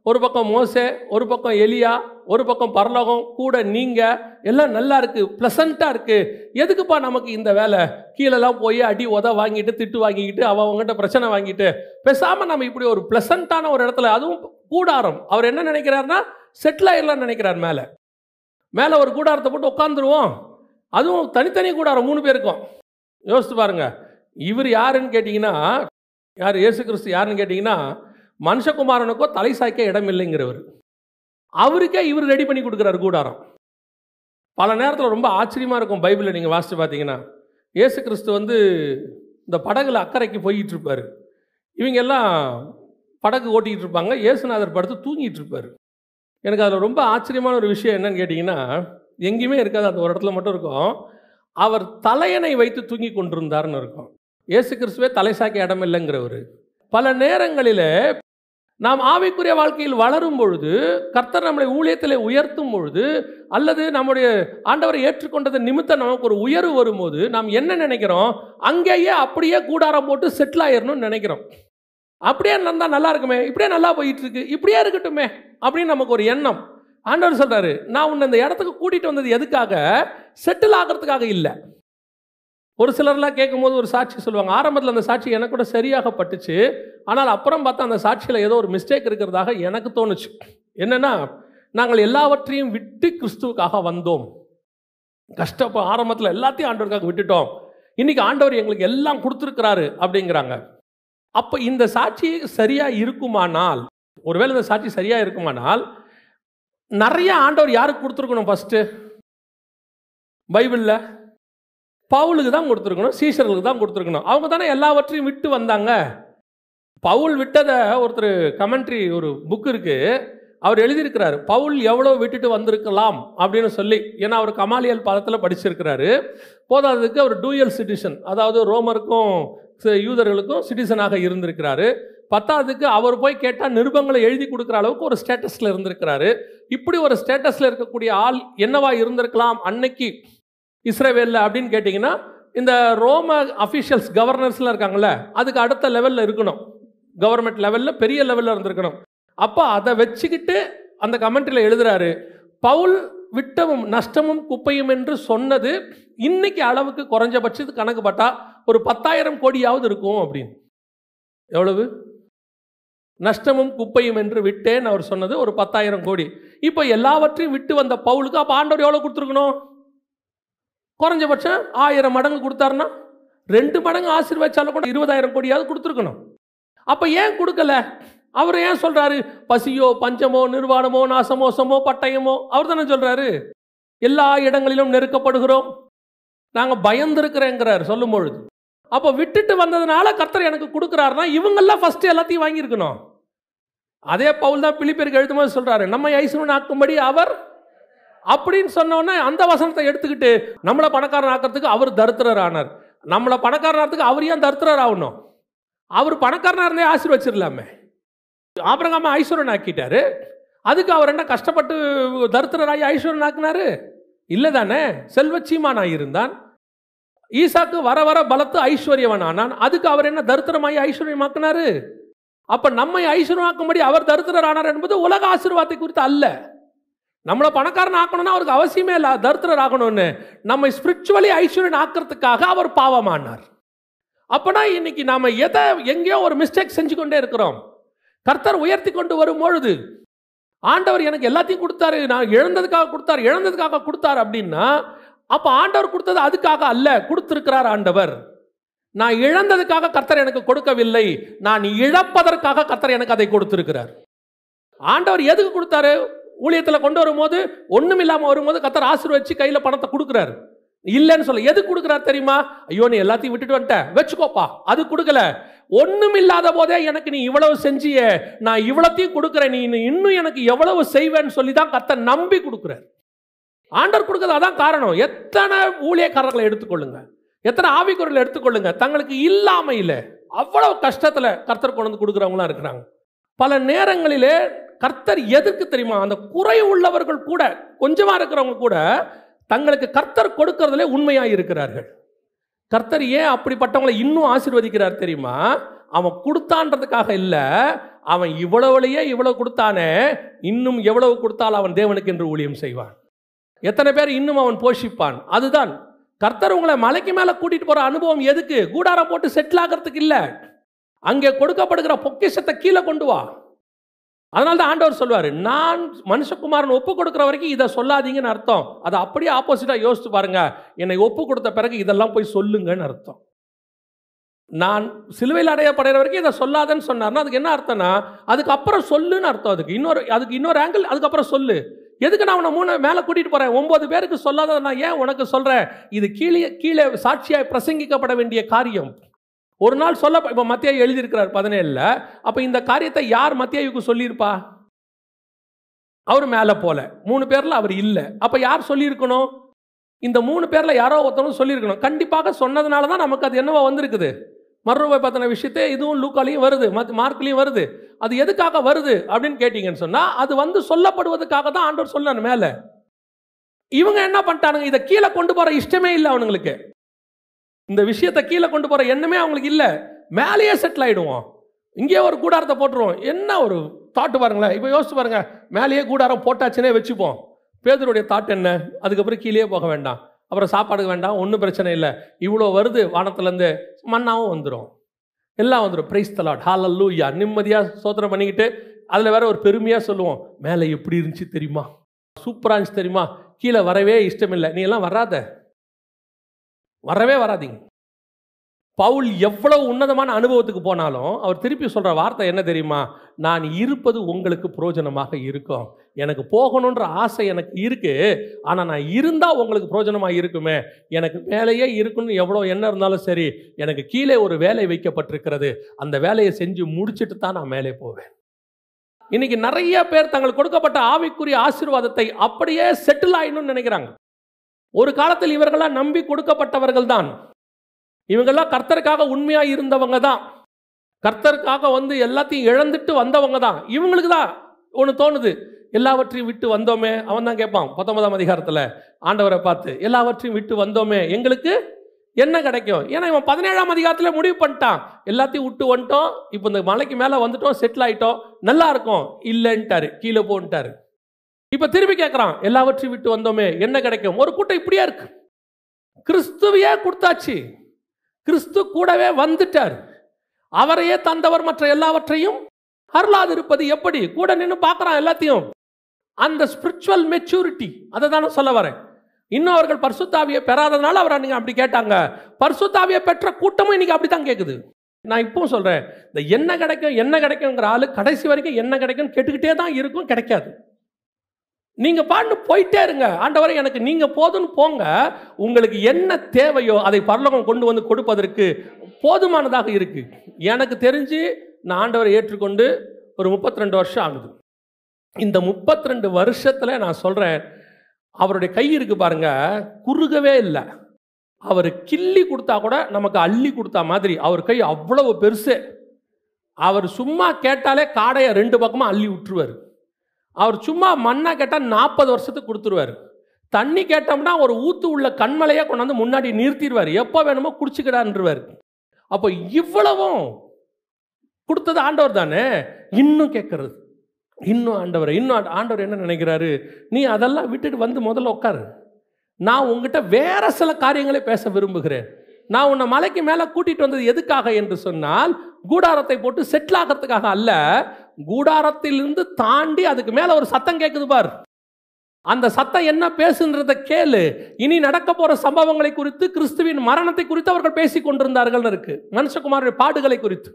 ஒரு பக்கம் மோசே, ஒரு பக்கம் எலியா, ஒரு பக்கம் பரலோகம், கூட நீங்கள் எல்லாம் நல்லா இருக்குது, ப்ளசண்ட்டாக இருக்குது. எதுக்குப்பா நமக்கு இந்த வேலை? கீழெல்லாம் போய் அடி உத வாங்கிட்டு திட்டு வாங்கிக்கிட்டு அவங்ககிட்ட பிரச்சனை வாங்கிட்டு பேசாமல் நம்ம இப்படி ஒரு ப்ளசண்ட்டான ஒரு இடத்துல, அதுவும் கூடாரம். அவர் என்ன நினைக்கிறாருன்னா செட்டில் ஆயிடலாம்னு நினைக்கிறார். மேலே ஒரு கூடாரத்தை போட்டு உட்காந்துருவோம், அதுவும் தனித்தனி கூடாரம் 3 பேருக்கும். யோசித்து பாருங்க, இவர் யாருன்னு கேட்டிங்கன்னா, யார் இயேசு கிறிஸ்து யாருன்னு கேட்டிங்கன்னா, மனுஷகுமாரனுக்கோ தலை சாய்க்க இடம் இல்லைங்கிறவர். அவருக்கே இவர் ரெடி பண்ணி கொடுக்குறாரு கூடாரம். பல நேரத்தில் ரொம்ப ஆச்சரியமாக இருக்கும். பைபிளில் நீங்கள் வாசித்து பார்த்தீங்கன்னா, இயேசு கிறிஸ்து வந்து இந்த படகுல அக்கறைக்கு போய்கிட்டு இருப்பார். இவங்க எல்லாம் படகு ஓட்டிக்கிட்டு இருப்பாங்க, இயேசுநாதர் படுத்து தூங்கிட்டு இருப்பார். எனக்கு அதில் ரொம்ப ஆச்சரியமான ஒரு விஷயம் என்னன்னு கேட்டிங்கன்னா, எங்கேயுமே இருக்காது, அந்த ஒரு இடத்துல மட்டும் இருக்கும். அவர் தலையணை வைத்து தூங்கி கொண்டிருந்தார்னு இருக்கும். இயேசு கிறிஸ்துவே தலை சாய்க்க இடம் இல்லைங்கிறவர். பல நேரங்களில் நாம் ஆவிக்குரிய வாழ்க்கையில் வளரும் பொழுது, கர்த்தர் நம்மளை ஊழியத்தில் உயர்த்தும் பொழுது, அல்லது நம்முடைய ஆண்டவரை ஏற்றுக்கொண்டது நிமித்தம் நமக்கு ஒரு உயர்வு வரும்போது நாம் என்ன நினைக்கிறோம்? அங்கேயே அப்படியே கூடாரம் போட்டு செட்டில் ஆயிடணும்னு நினைக்கிறோம். அப்படியே இருந்தால் நல்லா இருக்குமே, இப்படியே நல்லா போயிட்டு இருக்கு, இப்படியே இருக்கட்டுமே அப்படின்னு நமக்கு ஒரு எண்ணம். ஆண்டவர் சொல்றாரு, நான் உன்னை இந்த இடத்துக்கு கூட்டிகிட்டு வந்தது எதுக்காக? செட்டில் ஆகிறதுக்காக இல்லை. ஒரு சிலர்லாம் கேட்கும்போது ஒரு சாட்சி சொல்லுவாங்க, ஆரம்பத்தில் அந்த சாட்சி எனக்கு கூட சரியாக பட்டுச்சு, ஆனால் அப்புறம் பார்த்தா அந்த சாட்சியில் ஏதோ ஒரு மிஸ்டேக் இருக்கிறதாக எனக்கு தோணுச்சு. என்னென்னா, நாங்கள் எல்லாவற்றையும் விட்டு கிறிஸ்துவுக்காக வந்தோம். ஆரம்பத்தில் எல்லாத்தையும் ஆண்டவருக்காக விட்டுட்டோம், இன்னைக்கு ஆண்டவர் எங்களுக்கு எல்லாம் கொடுத்துருக்கிறாரு அப்படிங்கிறாங்க. அப்போ இந்த சாட்சி சரியாக இருக்குமானால், ஒருவேளை இந்த சாட்சி சரியாக இருக்குமானால், நிறைய ஆண்டவர் யாருக்கு கொடுத்துருக்கணும்? ஃபஸ்ட்டு பைபிளில் பவுலுக்கு தான் கொடுத்துருக்கணும், சீஷர்களுக்கு தான் கொடுத்துருக்கணும். அவங்க தானே எல்லாவற்றையும் விட்டு வந்தாங்க. பவுல் விட்டதை ஒருத்தர் கமெண்ட்ரி, ஒரு புக் இருக்குது, அவர் எழுதியிருக்கிறாரு, பவுல் எவ்வளோ விட்டுட்டு வந்திருக்கலாம் அப்படின்னு சொல்லி. ஏன்னா அவர் கமாலியல் பாதத்தில் படிச்சிருக்கிறாரு. போதாததுக்கு அவர் டூயல் சிட்டிசன், அதாவது ரோமருக்கும் யூதர்களுக்கும் சிட்டிசனாக இருந்திருக்கிறாரு. 10ஆவதுக்கு அவர் போய் கேட்டால் நிருபங்களை எழுதி கொடுக்குற அளவுக்கு ஒரு ஸ்டேட்டஸில் இருந்திருக்கிறாரு. இப்படி ஒரு ஸ்டேட்டஸில் இருக்கக்கூடிய ஆள் என்னவா இருந்திருக்கலாம் அன்னைக்கு இஸ்ரவேலில் அப்படின்னு கேட்டிங்கன்னா, இந்த ரோம அஃபிஷியல்ஸ், கவர்னர்ஸ்லாம் இருக்காங்கள்ல, அதுக்கு அடுத்த லெவலில் இருக்கணும், கவர்மெண்ட் லெவலில் பெரிய லெவலில் இருந்திருக்கணும். அப்போ அதை வச்சுக்கிட்டு அந்த கமெண்ட்ரியில் எழுதுறாரு, பவுல் விட்டமும் நஷ்டமும் குப்பையும் என்று சொன்னது இன்னைக்கு அளவுக்கு குறைஞ்சபட்சத்து கணக்கு பட்டா ஒரு 10,000 கோடியாவது இருக்கும் அப்படின்னு. எவ்வளவு? நஷ்டமும் குப்பையும் என்று விட்டேன் அவர் சொன்னது ஒரு 10,000 கோடி. இப்போ எல்லாவற்றையும் விட்டு வந்த பவுலுக்கு அப்போ ஆண்டவர் எவ்வளோ கொடுத்துருக்கணும்? குறைஞ்சபட்சம் 1000 மடங்கு கொடுத்தாருன்னா, 2 மடங்கு ஆசீர்வதிச்சாலும் கூட 20,000 கோடியாவது கொடுத்துருக்கணும். அப்போ ஏன் கொடுக்கல? அவர் ஏன் சொல்றாரு, பசியோ பஞ்சமோ நிர்வாணமோ நாசமோசமோ பட்டயமோ? அவர் தானே சொல்றாரு, எல்லா இடங்களிலும் நெருக்கப்படுகிறோம், நாங்கள் பயந்துருக்கிறேங்கிறார் சொல்லும் பொழுது. அப்போ விட்டுட்டு வந்ததுனால கர்த்தர் எனக்கு கொடுக்குறாருன்னா இவங்கெல்லாம் ஃபர்ஸ்ட் எல்லாத்தையும் வாங்கியிருக்கணும். அதே பவுல் தான் பிலிப்பியருக்கு எழுதும்போது சொல்றாரு, நம்மை ஐஸ்வர்யனாக்கும்படி அவர் அப்படின்னு சொன்னோன்னா, அந்த வசனத்தை எடுத்துக்கிட்டு நம்மளை பணக்காரன் ஆக்கிறதுக்கு அவர் தரித்திரர் ஆனார், நம்மளை பணக்காரன் ஆகிறதுக்கு அவர் ஏன் தரித்திரர் ஆகணும்? அவர் பணக்காரனாக இருந்தே ஆசீர்வச்சிடலாமே. ஆபிரகாமை ஐஸ்வர்யன் ஆக்கிட்டாரு, அதுக்கு அவர் என்ன கஷ்டப்பட்டு தரித்திரராகி ஐஸ்வர்யன் ஆக்கினாரு? இல்லை தானே. செல்வச்சீமானாக இருந்தான். ஈசாக்கு வர வர பலத்து ஐஸ்வர்யவன் ஆனான், அதுக்கு அவர் என்ன தரித்திரமாகி ஐஸ்வர்யமாக்கினாரு? அப்போ நம்மை ஐஸ்வர்யமாக்கும்படி அவர் தரித்திரர் ஆனார் என்பது உலக ஆசீர்வாதத்தை குறித்து அல்ல. நம்மளை பணக்காரன் ஆக்கணும்னா அவருக்கு அவசியமே இல்லை தரித்திரர் ஆகணும்னு. நம்மை ஸ்பிரிச்சுவலி ஐஸ்வர்யன் ஆக்கிறதுக்காக அவர் பாவமானார். அப்போனா இன்னைக்கு நாம் எங்கேயோ ஒரு மிஸ்டேக் செஞ்சு கொண்டே இருக்கிறோம். கர்த்தர் உயர்த்தி கொண்டு வரும் பொழுது, ஆண்டவர் எனக்கு எல்லாத்தையும் கொடுத்தாரு, நான் இழந்ததுக்காக கொடுத்தார் அப்படின்னா, அப்போ ஆண்டவர் கொடுத்தது அதுக்காக அல்ல, கொடுத்திருக்கிறார் ஆண்டவர். நான் இழந்ததுக்காக கர்த்தர் எனக்கு கொடுக்கவில்லை, நான் இழப்பதற்காக கர்த்தர் எனக்கு அதை கொடுத்திருக்கிறார். ஆண்டவர் எதுக்கு கொடுத்தாரு? ஊழியத்தில் கொண்டு வரும்போது ஒண்ணும் இல்லாம வரும்போது கர்த்தர் ஆசீர்வதிச்சு கையில பணத்தை கொடுக்குறாரு. இல்லைன்னு சொல்ல. எது கொடுக்குறாரு தெரியுமா? ஐயோ நீ எல்லாத்தையும் விட்டுட்டு வந்துட்ட, வச்சுக்கோப்பா. அது கொடுக்கல. ஒண்ணும் இல்லாத போதே எனக்கு நீ இவ்வளவு செஞ்சிய, நான் இவ்வளத்தையும் கொடுக்குறேன், நீ இன்னும் எனக்கு எவ்வளவு செய்வேன்னு சொல்லி தான் கர்த்தர் நம்பி கொடுக்குறார். ஆண்டவர் கொடுக்குறது அதான் காரணம். எத்தனை ஊழியக்காரர்களை எடுத்துக்கொள்ளுங்க, எத்தனை ஆவிக்குறர்களை எடுத்துக்கொள்ளுங்க, தங்களுக்கு இல்லாமையில அவ்வளவு கஷ்டத்துல கர்த்தர் கொண்டு வந்து கொடுக்குறவங்களாம் இருக்கிறாங்க. பல நேரங்களிலே கர்த்தர் எதுக்கு தெரியுமா? அந்த குறை உள்ளவர்கள் கூட, கொஞ்சமா இருக்கிறவங்க கூட தங்களுக்கு கர்த்தர் கொடுக்கறதுல உண்மையா இருக்கிறார்கள். கர்த்தர் ஏன் அப்படிப்பட்டவங்களை இன்னும் ஆசீர்வதிக்கிறார் தெரியுமா? அவன் கொடுத்தான்றதுக்காக இல்ல, அவன் இவ்வளவுலயே இவ்வளவு கொடுத்தானே, இன்னும் எவ்வளவு கொடுத்தாலும் அவன் தேவனுக்கு என்று ஊழியம் செய்வான். எத்தனை பேர் இன்னும் அவன் போஷிப்பான். அதுதான் கர்த்தர் உங்களை மலைக்கு மேல கூட்டிட்டு போற அனுபவம். எதுக்கு? கூடாரம் போட்டு செட்டில் ஆகிறதுக்கு இல்ல, அங்கே கொடுக்கப்படுகிற பொக்கிஷத்தை கீழே கொண்டு வா. அதனால தான் ஆண்டவர் சொல்வாரு, நான் மனுஷகுமாரன் ஒப்பு கொடுக்கிற வரைக்கும் இதை சொல்லாதீங்கன்னு அர்த்தம். அதை அப்படியே ஆப்போசிட்டா யோசிச்சு பாருங்க. என்னை ஒப்பு கொடுத்த பிறகு இதெல்லாம் போய் சொல்லுங்கன்னு அர்த்தம். நான் சிலுவையில் அடையப்படுகிற வரைக்கும் இதை சொல்லாதன்னு சொன்னார்னா அதுக்கு என்ன அர்த்தம்னா, அதுக்கப்புறம் சொல்லுன்னு அர்த்தம். அதுக்கு இன்னொரு ஆங்கிள், அதுக்கப்புறம் சொல்லு. எதுக்கு நான் உன்னை மேலே கூட்டிட்டு போறேன்? 9 பேருக்கு சொல்லாத நான் ஏன் உனக்கு சொல்றேன்? இது கீழே சாட்சியாய் பிரசங்கிக்கப்பட வேண்டிய காரியம். ஒரு நாள் சொல்ல, இப்போ மத்தேயு எழுதியிருக்கிறார் 17. அப்போ இந்த காரியத்தை யார் மத்தேயுக்கு சொல்லியிருப்பா? அவர் மேலே போல 3 பேர்ல அவர் இல்லை. அப்போ யார் சொல்லியிருக்கணும்? இந்த 3 பேர்ல யாரோ ஒருத்தவங்க சொல்லியிருக்கணும். கண்டிப்பாக சொன்னதுனால தான் நமக்கு அது என்னவோ வந்திருக்குது. மறுரூபாய் பத்தின விஷயத்தை இதுவும் லூக்காலையும் வருது, மார்க்லையும் வருது. அது எதுக்காக வருது அப்படின்னு கேட்டீங்கன்னு சொன்னா, அது வந்து சொல்லப்படுவதற்காக தான் ஆண்டவர் சொன்னார் மேலே. இவங்க என்ன பண்ணிட்டானுங்க? இதை கீழே கொண்டு போற இஷ்டமே இல்லை அவனுங்களுக்கு. இந்த விஷயத்தை கீழே கொண்டு போற எண்ணமே அவங்களுக்கு இல்லை. மேலேயே செட்டில் ஆயிடுவோம், இங்கேயே ஒரு கூடாரத்தை போட்டுருவோம். என்ன ஒரு தாட்டு பாருங்களேன். இப்போ யோசிச்சு பாருங்க, மேலேயே கூடாரம் போட்டாச்சுன்னே வச்சுப்போம். பேதுருடைய தாட் என்ன? அதுக்கப்புறம் கீழே போக வேண்டாம், அப்புறம் சாப்பாடுக்கு வேண்டாம், ஒன்றும் பிரச்சனை இல்லை, இவ்வளோ வருது வானத்துலேருந்து, மண்ணாவும் வந்துடும், எல்லாம் வந்துடும். பிரைஸ் தி லார்ட், ஹல்லேலூயா, நிம்மதியாக சோதனை பண்ணிக்கிட்டு அதில் வேற ஒரு பெருமையாக சொல்லுவோம், மேலே எப்படி இருந்துச்சு தெரியுமா, சூப்பராக இருந்துச்சு தெரியுமா, கீழே வரவே இஷ்டம் இல்லை. நீ எல்லாம் வரவே வராதீங்க. பவுல் எவ்வளவு உன்னதமான அனுபவத்துக்கு போனாலும் அவர் திருப்பி சொல்ற வார்த்தை என்ன தெரியுமா? நான் இருப்பது உங்களுக்கு பிரயோஜனமாக இருக்கும். எனக்கு போகணுன்ற ஆசை எனக்கு இருக்கு, ஆனா நான் இருந்தா உங்களுக்கு பிரயோஜனமா இருக்குமே. எனக்கு மேலேயே இருக்குன்னு எவ்வளவு என்ன இருந்தாலும் சரி, எனக்கு கீழே ஒரு வேலை வைக்கப்பட்டிருக்கிறது, அந்த வேலையை செஞ்சு முடிச்சுட்டு தான் நான் மேலே போவேன். இன்னைக்கு நிறைய பேர் தங்களுக்கு கொடுக்கப்பட்ட ஆவிக்குரிய ஆசீர்வாதத்தை அப்படியே செட்டில் ஆயிடணும்னு நினைக்கிறாங்க. ஒரு காலத்தில் இவர்களாம் நம்பி கொடுக்கப்பட்டவர்கள் தான். இவங்கெல்லாம் கர்த்தருக்காக உண்மையா இருந்தவங்க தான். கர்த்தருக்காக வந்து எல்லாத்தையும் இழந்துட்டு வந்தவங்க தான். இவங்களுக்கு தான் ஒன்று தோணுது, எல்லாவற்றையும் விட்டு வந்தோமே. அவன் தான் கேட்பான் 19ஆம் அதிகாரத்தில் ஆண்டவரை பார்த்து, எல்லாவற்றையும் விட்டு வந்தோமே, எங்களுக்கு என்ன கிடைக்கும்? ஏன்னா இவன் 17ஆம் அதிகாரத்தில் முடிவு பண்ணிட்டான், எல்லாத்தையும் விட்டு வந்துட்டோம், இப்போ இந்த மலைக்கு மேலே வந்துட்டோம், செட்டில் ஆகிட்டோம், நல்லா இருக்கும். இல்லைன்ட்டாரு, கீழே போன்ட்டாரு. இப்போ திருப்பி கேட்குறான், எல்லாவற்றையும் விட்டு வந்தோமே என்ன கிடைக்கும்? ஒரு கூட்டம் இப்படியே இருக்கு. கிறிஸ்துவையே கொடுத்தாச்சு, கிறிஸ்து கூடவே வந்துட்டார், அவரையே தந்தவர் மற்ற எல்லாவற்றையும் அருளாது இருப்பது எப்படி? கூட நின்று பார்க்குறான் எல்லாத்தையும். அந்த ஸ்பிரிச்சுவல் மெச்சூரிட்டி, அதை தானே சொல்ல வரேன். இன்னும் அவர்கள் பரிசுத்தாவியை பெறாததுனால அவர் நீங்க அப்படி கேட்டாங்க. பரிசுத்தாவியை பெற்ற கூட்டமும் இன்னைக்கு அப்படித்தான் கேட்குது. நான் இப்பவும் சொல்றேன், இந்த என்ன கிடைக்கும் என்ன கிடைக்குங்கிற ஆளு கடைசி வரைக்கும் என்ன கிடைக்கும் கேட்டுக்கிட்டே தான் இருக்கும், கிடைக்காது. நீங்க பாட்டு போயிட்டே இருங்க, ஆண்டவரே எனக்கு நீங்க போதுன்னு போங்க. உங்களுக்கு என்ன தேவையோ அதை பரலோகம் கொண்டு வந்து கொடுப்பதற்கு போதுமானதாக இருக்கு. எனக்கு தெரிஞ்சு நான் ஆண்டவரை ஏற்றுக்கொண்டு ஒரு 32 வருஷம் ஆகுது. இந்த 32 வருஷத்துல நான் சொல்றேன், அவருடைய கை இருக்கு பாருங்க, குறுகவே இல்லை. அவர் கிள்ளி கொடுத்தா கூட நமக்கு அள்ளி கொடுத்தா மாதிரி அவர் கை அவ்வளவு பெருசு. அவர் சும்மா கேட்டாலே காடையை 2 பக்கமா அள்ளி விட்டுருவார். அவர் சும்மா மண்ணா கேட்டால் 40 வருஷத்துக்கு கொடுத்துருவார். தண்ணி கேட்டோம்னா ஒரு ஊத்து உள்ள கண்மலையை கொண்டாந்து முன்னாடி நிறுத்திடுவார், எப்போ வேணுமோ குடிச்சுக்கிடான்ருவார். அப்போ இவ்வளவும் கொடுத்தது ஆண்டவர் தானே. இன்னும் கேட்கறது, இன்னும் ஆண்டவர், இன்னும் ஆண்டவர் என்ன நினைக்கிறாரு? நீ அதெல்லாம் விட்டுட்டு வந்து முதல்ல உட்காரு, நான் உங்ககிட்ட வேற சில காரியங்களை பேச விரும்புகிறேன். நான் உன்னை மலைக்கு மேலே கூட்டிட்டு வந்தது எதுக்காக என்று சொன்னால், கூடாரத்தை போட்டு செட்டில் ஆகிறதுக்காக அல்ல. கூடாரத்திலிருந்து தாண்டி அதுக்கு மேலே ஒரு சத்தம் கேட்குது பார், அந்த சத்தம் என்ன பேசுன்றத கேளு. இனி நடக்க போற சம்பவங்களை குறித்து, கிறிஸ்துவின் மரணத்தை குறித்து அவர்கள் பேசிக் கொண்டிருந்தார்கள் இருக்கு. மனுஷகுமாரனுடைய பாடுகளை குறித்து.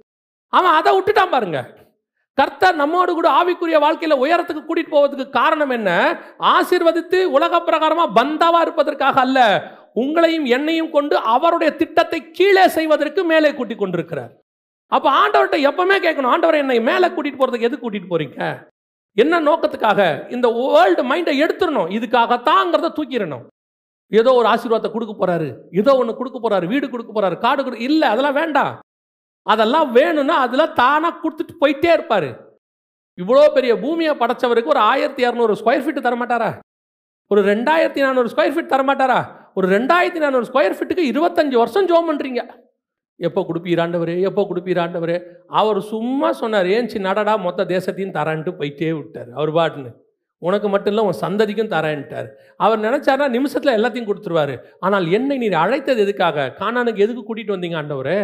அவன் அதை விட்டுட்டான் பாருங்க. கர்த்தர் நம்மோடு கூட ஆவிக்குரிய வாழ்க்கையில உயரத்துக்கு கூட்டிட்டு போவதற்கு காரணம் என்ன? ஆசீர்வதித்து உலக பிரகாரமா பந்தாவா இருப்பதற்காக அல்ல, உங்களையும் என்னையும் கொண்டு அவருடைய திட்டத்தை கீழே செய்வதற்கு மேலே கூட்டிக் கொண்டிருக்கிறார். அப்ப ஆண்டவர்கிட்ட எப்பவுமே கேட்கணும், ஆண்டவர் என்னை மேலே கூட்டிட்டு போறதுக்கு எது கூட்டிட்டு போறீங்க? என்ன நோக்கத்துக்காக? இந்த வேர்ல்டு மைண்டை எடுத்துடணும், இதுக்காகத்தாங்கிறத தூக்கிடணும். ஏதோ ஒரு ஆசீர்வாதத்தை கொடுக்க போறாரு, ஏதோ ஒன்று கொடுக்க போறாரு, வீடு கொடுக்க போறாரு, காடு இல்லை, அதெல்லாம் வேண்டாம். அதெல்லாம் வேணும்னா அதுல தானா கொடுத்துட்டு போயிட்டே இருப்பாரு. இவ்வளோ பெரிய பூமியை படைச்சவருக்கு ஒரு 1200 ஸ்கொயர் ஃபீட் தரமாட்டாரா? ஒரு 2400 ஸ்கொயர் ஃபீட் தரமாட்டாரா? ஒரு 2400 ஸ்கொயர் ஃபீட்டுக்கு 25 வருஷம் ஜோம் பண்றீங்க. எப்போ கொடுப்பீராண்டவரே, எப்போ கொடுப்பீராண்டவரே? அவர் சும்மா சொன்னார், ஏன்ச்சி நடடா மொத்த தேசத்தையும் தரான்ட்டு போயிட்டே விட்டார். அவர் பாட்டுன்னு உனக்கு மட்டும் இல்லை உன் சந்ததிக்கும் தரேன்ட்டார். அவர் நினைச்சாருன்னா நிமிஷத்தில் எல்லாத்தையும் கொடுத்துருவாரு. ஆனால் என்னை நீர் அழைத்தது எதுக்காக? கானானுக்கு எதுக்கு கூட்டிட்டு வந்தீங்க ஆண்டவரே?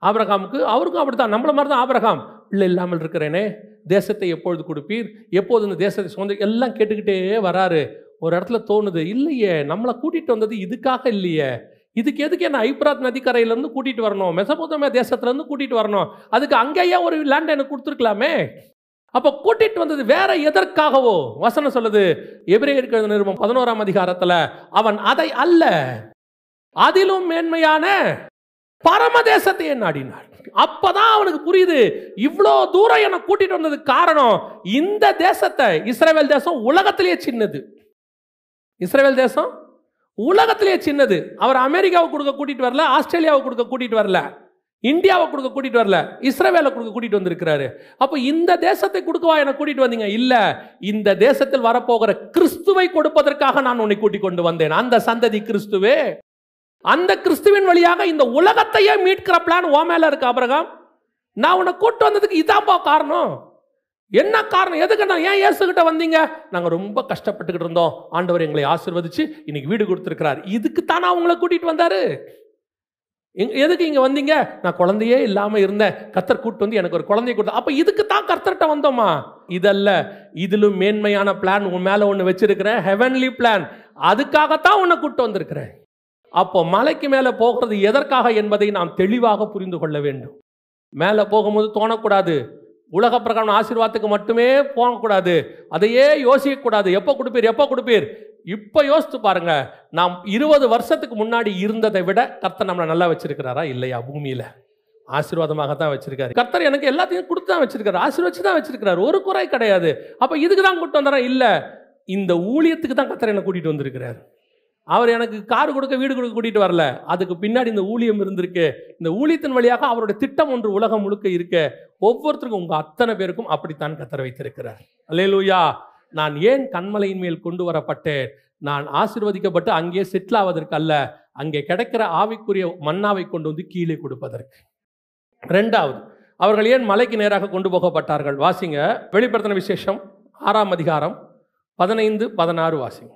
ஆபிரகாமுக்கு, அவருக்கும் அப்படித்தான், நம்மள மாதிரி தான் ஆபிரகாம். பிள்ளை இல்லாமல் இருக்கிறேனே, தேசத்தை எப்பொழுது கொடுப்பீர், எப்போது இந்த தேசத்தை சொந்த எல்லாம் கேட்டுக்கிட்டே வராரு. ஒரு இடத்துல தோணுது, இல்லையே நம்மளை கூட்டிட்டு வந்தது இதுக்காக இல்லையே, இதுக்கு எதுக்கு என்ன ஐப்ராத் நதிக்கரையிலேருந்து கூட்டிட்டு வரணும், மெசபோத்தேமியா தேசத்துலேருந்து கூட்டிட்டு வரணும், அதுக்கு அங்கேயே ஒரு லேண்ட் எனக்கு கொடுத்துருக்கலாமே. அப்போ கூட்டிட்டு வந்தது வேற எதற்காகவோ? வசனம் சொல்லுது, எபிரேயருக்கு எழுதின நிருபம் 11ஆம் அதிகாரத்தில், அவன் அதை அல்ல அதிலும் மேன்மையான பரமதேசத்தையே நாடினார். அப்பதான் அவனுக்கு புரியுது, இவ்வளோ தூரம் என்னை கூட்டிட்டு வந்ததுக்கு காரணம் இந்த தேசத்தை. இஸ்ரவேல் தேசம் உலகத்திலேயே சின்னது. இஸ்ரவேல் தேசம் உலகத்திலேயே சின்னது. அவர் அமெரிக்காவை கொடுக்க கூட்டிட்டு வரல, ஆஸ்திரேலியாவை கொடுக்க கூட்டிட்டு வரல, இந்தியாவை கொடுக்க கூட்டிட்டு வரல, இஸ்ரவேலை கொடுக்க கூட்டிட்டு வந்திருக்கிறாரு. அப்போ இந்த தேசத்தை கொடுக்கவா என்னை கூட்டிட்டு வந்தீங்க? இல்ல, இந்த தேசத்தில் வரப்போகிற கிறிஸ்துவை கொடுப்பதற்காக நான் உன்னை கூட்டிக் கொண்டு வந்தேன். அந்த சந்ததி கிறிஸ்துவே. அந்த கிறிஸ்துவின் வழியாக இந்த உலகத்தையே மீட்கிற பிளான் ஓ மேல இருக்கு ஆபிரகாம். நான் உன்னை கூட்டு வந்ததுக்கு இதான்பா காரணம். என்ன காரணம்? எதுக்கு நான் ஏன் இயேசுகிட்ட வந்தீங்க? நாங்க ரொம்ப கஷ்டப்பட்டுக்கிட்டு இருந்தோம், ஆண்டவர் எங்களை ஆசீர்வதிச்சு இன்னைக்கு வீடு கொடுத்துருக்கிறார். இதுக்கு தானே அவங்கள கூட்டிட்டு வந்தாரு. எதுக்கு இங்க வந்தீங்க? நான் குழந்தையே இல்லாம இருந்தேன், கர்த்தர் கூட்டு வந்து எனக்கு ஒரு குழந்தைய கொடுத்தா. அப்ப இதுக்கு தான் கர்த்தர்கிட்ட வந்தோமா? இதல்ல, இதிலும் மேன்மையான பிளான் உன் மேல ஒன்று வச்சிருக்கிறேன், ஹெவன்லி பிளான். அதுக்காகத்தான் உன்னை கூட்டு வந்திருக்கிறேன். அப்போ மலைக்கு மேலே போகிறது எதற்காக என்பதை நாம் தெளிவாக புரிந்து கொள்ள வேண்டும். மேலே போகும்போது தோணக்கூடாது, உலக பிரகாரம் ஆசீர்வாதத்துக்கு மட்டுமே போகக்கூடாது, அதையே யோசிக்கக்கூடாது. எப்போ கொடுப்பீர், எப்போ கொடுப்பீர்? இப்போ யோசித்து பாருங்க, நாம் 20 வருஷத்துக்கு முன்னாடி இருந்ததை விட கர்த்தர் நம்மளை நல்லா வச்சிருக்கிறாரா இல்லையா? பூமியில் ஆசீர்வாதமாகத்தான் வச்சிருக்காரு. கர்த்தர் எனக்கு எல்லாத்தையும் கொடுத்து தான் வச்சிருக்காரு, ஆசீர்வச்சு தான் வச்சிருக்கிறாரு, ஒரு குறை கிடையாது. அப்போ இதுக்கு தான் கூப்பிட்டு வந்தாரா? இல்லை, இந்த ஊழியத்துக்கு தான் கர்த்தர் என்னை கூட்டிகிட்டு வந்திருக்கிறார். அவர் எனக்கு கார் கொடுக்க வீடு கொடுக்க கூட்டிட்டு வரல, அதுக்கு பின்னாடி இந்த ஊழியம் இருந்திருக்கு. இந்த ஊழியத்தின் வழியாக அவருடைய திட்டம் ஒன்று உலகம் முழுக்க இருக்கு. ஒவ்வொருத்தருக்கும், உங்க அத்தனை பேருக்கும் அப்படித்தான் கர்த்தர் வைத்திருக்கிறார். அல்லேலூயா. நான் ஏன் கன்மலையின் மேல் கொண்டு வரப்பட்டேன்? நான் ஆசீர்வதிக்கப்பட்டு அங்கே செட்டில் ஆவதற்கு அல்ல, அங்கே கிடைக்கிற ஆவிக்குரிய மன்னாவை கொண்டு வந்து கீழே கொடுப்பதற்கு. ரெண்டாவது, அவர்கள் ஏன் மலைக்கு நேராக கொண்டு போகப்பட்டார்கள்? வாசிங்க, வெளிப்படுத்தின விசேஷம் 6ஆம் அதிகாரம் 15-16 வாசிங்க.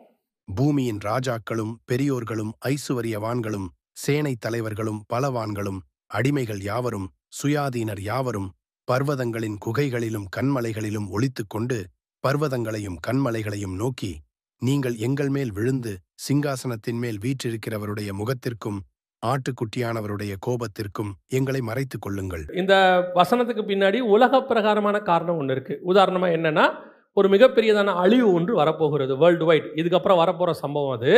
பூமியின் ராஜாக்களும் பெரியோர்களும் ஐசுவரியவான்களும் சேனை தலைவர்களும் பலவான்களும் அடிமைகள் யாவரும் சுயாதீனர் யாவரும் பர்வதங்களின் குகைகளிலும் கன்மலைகளிலும் ஒளித்துக்கொண்டு பர்வதங்களையும் கன்மலைகளையும் நோக்கி, நீங்கள் எங்கள் மேல் விழுந்து சிங்காசனத்தின் மேல் வீற்றிருக்கிறவருடைய முகத்திற்கும் ஆட்டுக்குட்டியானவருடைய கோபத்திற்கும் எங்களை மறைத்துக் கொள்ளுங்கள். இந்த வசனத்துக்கு பின்னாடி உலக பிரகாரமான காரணம் ஒன்று இருக்கு. உதாரணமா என்னன்னா, ஒரு மிகப்பெரியதான அழிவு ஒன்று வரப்போகிறது வேர்ல்டு வைட். இதுக்கப்புறம் வரப்போகிற சம்பவம் அது.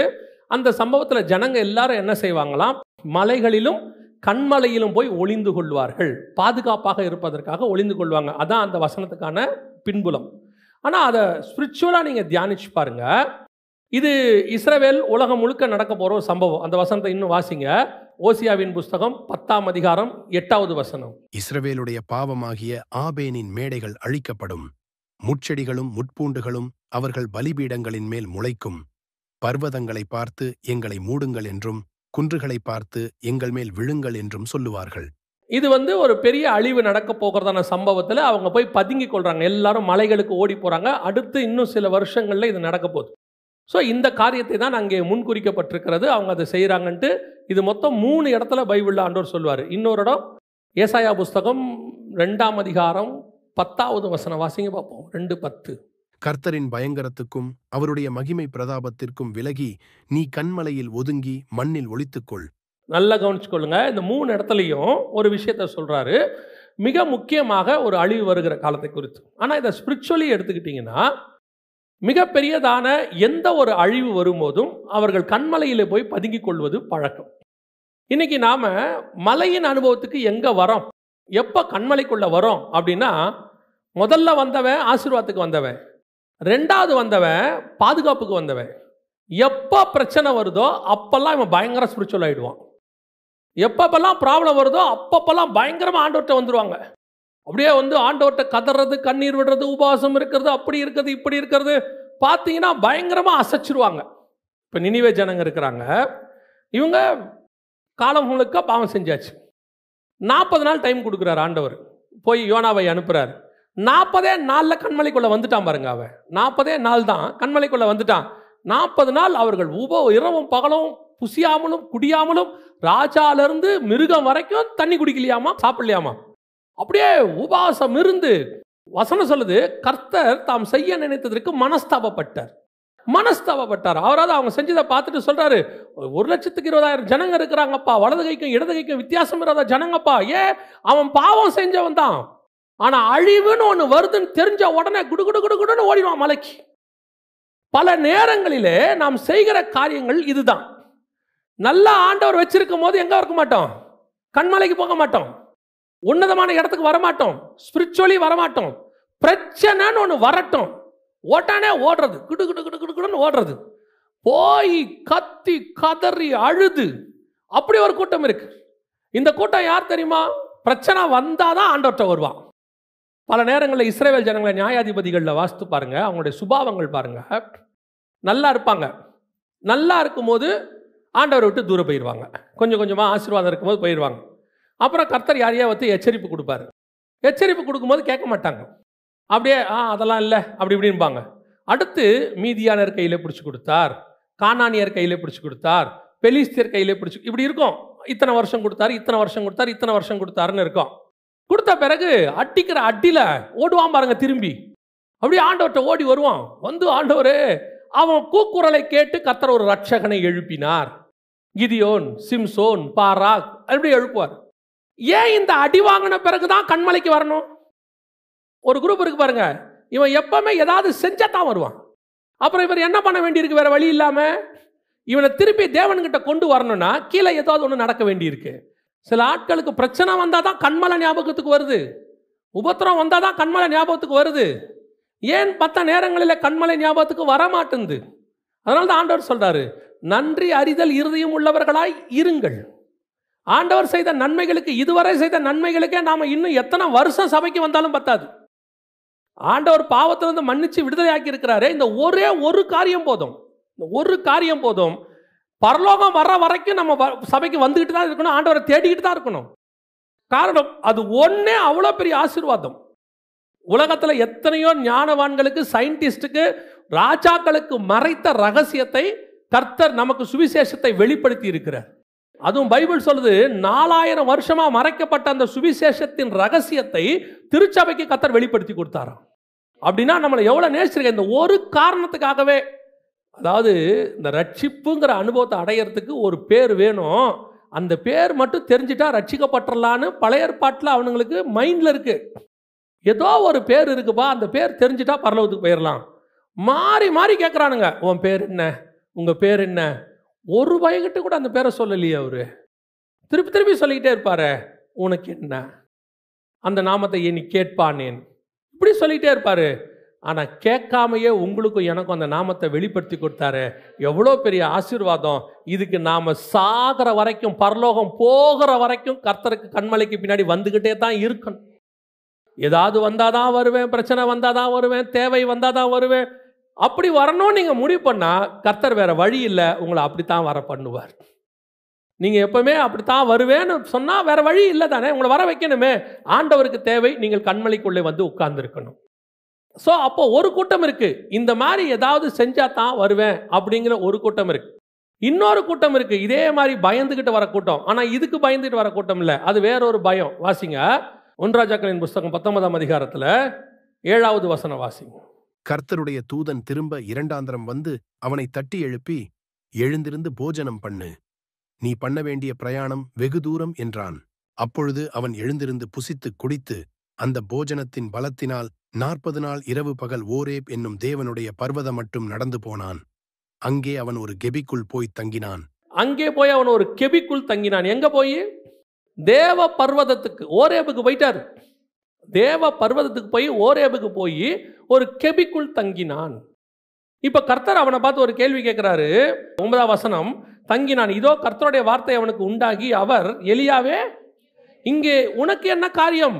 அந்த சம்பவத்தில் ஜனங்க எல்லாரும் என்ன செய்வாங்களாம்? மலைகளிலும் கண்மலையிலும் போய் ஒளிந்து கொள்வார்கள், பாதுகாப்பாக இருப்பதற்காக ஒளிந்து கொள்வாங்க. அதான் அந்த வசனத்துக்கான பின்புலம். ஆனால் அதை ஸ்பிரிச்சுவலாக நீங்கள் தியானிச்சு பாருங்க. இது இஸ்ரவேல் உலகம் முழுக்க நடக்க போகிற ஒரு சம்பவம். அந்த வசனத்தை இன்னும் வாசிங்க. ஓசியாவின் புஸ்தகம் 10ஆம் அதிகாரம் 8வது வசனம். இஸ்ரவேலுடைய பாவமாகிய ஆபேனின் மேடைகள் அழிக்கப்படும், முட்செடிகளும் முட்பூண்டுகளும் அவர்கள் பலிபீடங்களின் மேல் முளைக்கும். பர்வதங்களை பார்த்து எங்களை மூடுங்கள் என்றும் குன்றுகளை பார்த்து எங்கள் மேல் விழுங்கள் என்றும் சொல்லுவார்கள். இது ஒரு பெரிய அழிவு நடக்க போகிறதான சம்பவத்தில் அவங்க போய் பதுங்கி கொள்றாங்க. எல்லாரும் மலைகளுக்கு ஓடி போறாங்க. அடுத்து இன்னும் சில வருஷங்கள்ல இது நடக்க போகுது. ஸோ இந்த காரியத்தை தான் அங்கே முன்குறிக்கப்பட்டிருக்கிறது. அவங்க அதை செய்கிறாங்கன்ட்டு இது மொத்தம் 3 இடத்துல பைபிளில் ஆண்டவர் சொல்வார். இன்னொரு இடம் ஏசாயா புஸ்தகம் 2ஆம் அதிகாரம் 10வது வசனம் வாசிங்க பார்ப்போம். 2:10. கர்த்தரின் பயங்கரத்துக்கும் அவருடைய மகிமை பிரதாபத்திற்கும் விலகி நீ கன்மலையில் ஒதுங்கி மண்ணில் ஒளித்துக்கொள். நல்லா கவனிச்சுக்கொள்ளுங்க. இந்த 3 இடத்துலையும் ஒரு விஷயத்த சொல்றாரு. மிக முக்கியமாக ஒரு அழிவு வருகிற காலத்தை குறித்து. ஆனால் இதை ஸ்பிரிச்சுவலி எடுத்துக்கிட்டிங்கன்னா, மிகப்பெரியதான எந்த ஒரு அழிவு வரும்போதும் அவர்கள் கண்மலையில் போய் பதுங்கிக் கொள்வது பழக்கம். இன்னைக்கு நாம மலையின் அனுபவத்துக்கு எங்க வரோம், எப்போ கண்மலைக்குள்ள வரோம் அப்படின்னா, முதல்ல வந்தவன் ஆசீர்வாதத்துக்கு வந்தவன், 2வது வந்தவன் பாதுகாப்புக்கு வந்தவன். எப்போ பிரச்சனை வருதோ அப்பெல்லாம் இவன் பயங்கர ஸ்பிரிச்சுவல் ஆயிடுவான். எப்பப்பெல்லாம் ப்ராப்ளம் வருதோ அப்பப்பெல்லாம் பயங்கரமாக ஆண்டவர்கிட்ட வந்துடுவாங்க. அப்படியே வந்து ஆண்டவர்கிட்ட கதறது, கண்ணீர் விடுறது, உபவாசம் இருக்கிறது, அப்படி இருக்கிறது, இப்படி இருக்கிறது, பார்த்தீங்கன்னா பயங்கரமாக அசைச்சிருவாங்க. இப்போ நினிவே ஜனங்க இருக்கிறாங்க, இவங்க காலம் முழுக்க பாவம் செஞ்சாச்சு. 40 நாள் டைம் கொடுக்குறாரு ஆண்டவர். போய் யோனாவை அனுப்புகிறார். 40 நாளில் கண்மலைக்குள்ளே வந்துட்டான் பாருங்க. அவன் 40 நாள் தான் கண்மலைக்குள்ளே வந்துட்டான். 40 நாள் அவர்கள் இரவும் பகலும் புசியாமலும் குடியாமலும், ராஜாலிருந்து மிருகம் வரைக்கும் தண்ணி குடிக்கலையாமா, சாப்பிடலையாமா. அப்படியே உபவாசம் இருந்து வசனம் சொல்லுது, கர்த்தர் தாம் செய்ய நினைத்ததற்கு மனஸ்தாபப்பட்டார். அவராவது அவங்க செஞ்சதை பார்த்துட்டு சொல்றாரு, 1,20,000 ஜனங்க இருக்கிறாங்கப்பா, வலது கைக்கும் இடது கைக்கும் வித்தியாசம் இல்லாத ஜனங்கப்பா. ஏன்? அவன் பாவம் செஞ்சவன் தான். ஆனா அழிவுன்னு ஒன்று வருதுன்னு தெரிஞ்ச உடனே குடுன்னு ஓடிடுவான் மலைக்கு. பல நேரங்களிலே நாம் செய்கிற காரியங்கள் இதுதான். நல்லா ஆண்டவர் வச்சிருக்கும் போது எங்க இருக்க மாட்டோம், கண்மலைக்கு போக மாட்டோம், உன்னதமான இடத்துக்கு வரமாட்டோம், ஸ்பிரிச்சுவலி வரமாட்டோம். பிரச்சனைன்னு ஒன்று வரட்டும், ஓட்டானே ஓடுறது, குடுன்னு ஓடுறது, போய் கத்தி கதறி அழுது. அப்படி ஒரு கூட்டம் இருக்கு. இந்த கூட்டம் யார் தெரியுமா? பிரச்சனை வந்தாதான் ஆண்டவர்கிட்ட வருவான். பல நேரங்களில் இஸ்ரவேல் ஜனங்களை நியாயாதிபதிகளில் வாசித்து பாருங்க, அவங்களுடைய சுபாவங்கள் பாருங்க. நல்லா இருப்பாங்க, நல்லா இருக்கும்போது ஆண்டவரை விட்டு தூரம் போயிடுவாங்க, கொஞ்சம் கொஞ்சமாக ஆசீர்வாதம் இருக்கும்போது போயிடுவாங்க. அப்புறம் கர்த்தர் யாரையா வந்து எச்சரிப்பு கொடுப்பாரு. எச்சரிப்பு கொடுக்கும்போது கேட்க மாட்டாங்க, அப்படியே அதெல்லாம் இல்லை அப்படி இப்படின்பாங்க. அடுத்து மீதியானர் கையில் பிடிச்சி கொடுத்தார், கானானியர் கையில் பிடிச்சி கொடுத்தார், பெலிஸ்தியர் கையில் பிடிச்சி, இப்படி இருக்கும். இத்தனை வருஷம் கொடுத்தாரு, இத்தனை வருஷம் கொடுத்தாரு, இத்தனை வருஷம் கொடுத்தாருன்னு இருக்கும். கொடுத்த பிறகு அடிக்கிற அடியில் ஓடுவான் பாருங்க, திரும்பி அப்படியே ஆண்டவர்கிட்ட ஓடி வருவான். வந்து ஆண்டவரே, அவன் கூக்குரலை கேட்டு கர்த்தர் ஒரு ரட்சகனை எழுப்பினார். கிதியோன், சிம்சோன், பாராக் அப்படி எழுப்புவார். ஏன் இந்த அடி வாங்கின பிறகுதான் கண்மலைக்கு வரணும்? ஒரு குரூப் இருக்கு பாருங்க, இவன் எப்பவுமே ஏதாவது செஞ்சாதான் வருவான். அப்புறம் இவர் என்ன பண்ண வேண்டியிருக்கு? வேற வழி இல்லாம இவனை திருப்பி தேவன்கிட்ட கொண்டு வரணும்னா கீழே ஏதாவது ஒன்று நடக்க வேண்டியிருக்கு. சில ஆட்களுக்கு பிரச்சனை வந்தாதான் கண்மலை ஞாபகத்துக்கு வருது, உபத்திரம் வந்தாதான் கண்மலை ஞாபகத்துக்கு வருது. ஏன் மற்ற நேரங்களில் கண்மலை ஞாபகத்துக்கு வரமாட்டுது? அதனால தான் ஆண்டவர் சொல்றாரு, நன்றி அறிதல் இருதயம் உள்ளவர்களாய் இருங்கள். ஆண்டவர் செய்த நன்மைகளுக்கு, இதுவரை செய்த நன்மைகளுக்கே நாம இன்னும் எத்தனை வருஷம் சபைக்கு வந்தாலும் பத்தாது. ஆண்டவர் பாவத்திலிருந்து மன்னிச்சு விடுதலை ஆக்கி இருக்கிறாரு. இந்த ஒரே ஒரு காரியம் போதும், இந்த ஒரு காரியம் போதும். பரலோகம் வர்ற வரைக்கும் நம்ம சபைக்கு வந்துகிட்டு தான் இருக்கணும், ஆண்டவரை தேடிக்கிட்டு தான் இருக்கணும். காரணம், அது ஒன்னே அவ்வளோ பெரிய ஆசீர்வாதம். உலகத்தில் எத்தனையோ ஞானவான்களுக்கு, சயின்டிஸ்டுக்கு, ராஜாக்களுக்கு மறைத்த ரகசியத்தை கர்த்தர் நமக்கு சுவிசேஷத்தை வெளிப்படுத்தி இருக்கிறார். அதுவும் பைபிள் சொல்லுது, 4000 வருஷமா மறைக்கப்பட்ட அந்த சுவிசேஷத்தின் ரகசியத்தை திருச்சபைக்கு கர்த்தர் வெளிப்படுத்தி கொடுத்தாராம். அப்படின்னா நம்மளை எவ்வளவு நேசிச்சிருக்க. இந்த ஒரு காரணத்துக்காகவே, அதாவது இந்த ரட்சிப்புங்கிற அனுபவத்தை அடையிறதுக்கு ஒரு பேர் வேணும். அந்த பேர் மட்டும் தெரிஞ்சிட்டா ரட்சிக்கப்பட்டுறலான்னு பழைய ஏற்பாட்டில் அவனுங்களுக்கு மைண்டில் இருக்கு. ஏதோ ஒரு பேர் இருக்குப்பா, அந்த பேர் தெரிஞ்சிட்டா பரலோகத்துக்கு போயிடலாம். மாறி மாறி கேட்குறானுங்க, உன் பேர் என்ன, உங்கள் பேர் என்ன? ஒரு வயகிட்ட கூட அந்த பேரை சொல்லலையே அவரு. திருப்பி திருப்பி சொல்லிக்கிட்டே இருப்பாரு, உனக்கு என்ன, அந்த நாமத்தை நீ கேட்பானேன், இப்படி சொல்லிக்கிட்டே இருப்பாரு. ஆனால் கேட்காமையே உங்களுக்கும் எனக்கும் அந்த நாமத்தை வெளிப்படுத்தி கொடுத்தாரு. எவ்வளோ பெரிய ஆசீர்வாதம். இதுக்கு நாம் சாகிற வரைக்கும், பரலோகம் போகிற வரைக்கும் கர்த்தருக்கு கண்மலைக்கு பின்னாடி வந்துக்கிட்டே தான் இருக்கணும். ஏதாவது வந்தாதான் வருவேன், பிரச்சனை வந்தாதான் வருவேன், தேவை வந்தாதான் வருவேன், அப்படி வரணும்னு நீங்கள் முடிவு பண்ணால் கர்த்தர் வேற வழி இல்லை, உங்களை அப்படித்தான் வர பண்ணுவார். நீங்கள் எப்பவுமே அப்படித்தான் வருவேன்னு சொன்னால் வேற வழி இல்லை தானே, உங்களை வர வைக்கணுமே. ஆண்டவருக்கு தேவை நீங்கள் கண்மலைக்குள்ளே வந்து உட்கார்ந்துருக்கணும். ஸோ அப்போ ஒரு கூட்டம் இருக்கு, இந்த மாதிரி ஏதாவது செஞ்சா தான் வருவேன் அப்படிங்கிற ஒரு கூட்டம் இருக்கு. இன்னொரு கூட்டம் இருக்கு, இதே மாதிரி பயந்துகிட்டு வர கூட்டம். ஆனால் இதுக்கு பயந்துகிட்டு வர கூட்டம் இல்லை, அது வேறொரு பயம். வாசிங்க 1 ராஜாக்களின் புஸ்தகம் 19ஆம் அதிகாரத்தில் 7வது வசனம் வாசிங்க. கர்த்தருடைய தூதன் திரும்ப இரண்டாந்தரம் வந்து அவனை தட்டி எழுப்பி, எழுந்திருந்து போஜனம் பண்ணு, நீ பண்ண வேண்டிய பிரயாணம் வெகு தூரம் என்றான். அப்பொழுது அவன் எழுந்திருந்து புசித்துக் குடித்து அந்த போஜனத்தின் பலத்தினால் 40 நாள் இரவு பகல் ஓரேப் என்னும் தேவனுடைய பர்வதம் மட்டும் நடந்து போனான். அங்கே அவன் ஒரு கெபிக்குள் போய் தங்கினான். அங்கே போய் அவன் ஒரு கெபிக்குள் தங்கினான். எங்க போய்? தேவ பர்வதத்துக்கு, ஓரேபுக்கு போயிட்டார். தேவ பர்வதத்துக்கு போய் ஓரேபுக்கு போய் ஒரு கெபிக்குள் தங்கினான். இப்ப கர்த்தர் அவனை பார்த்து ஒரு கேள்வி கேட்கிறாரு. 9ஆம் வசனம், தங்கினான். இதோ கர்த்தருடைய வார்த்தை அவனுக்கு உண்டாகி அவர், எலியாவே, இங்கே உனக்கு என்ன காரியம்?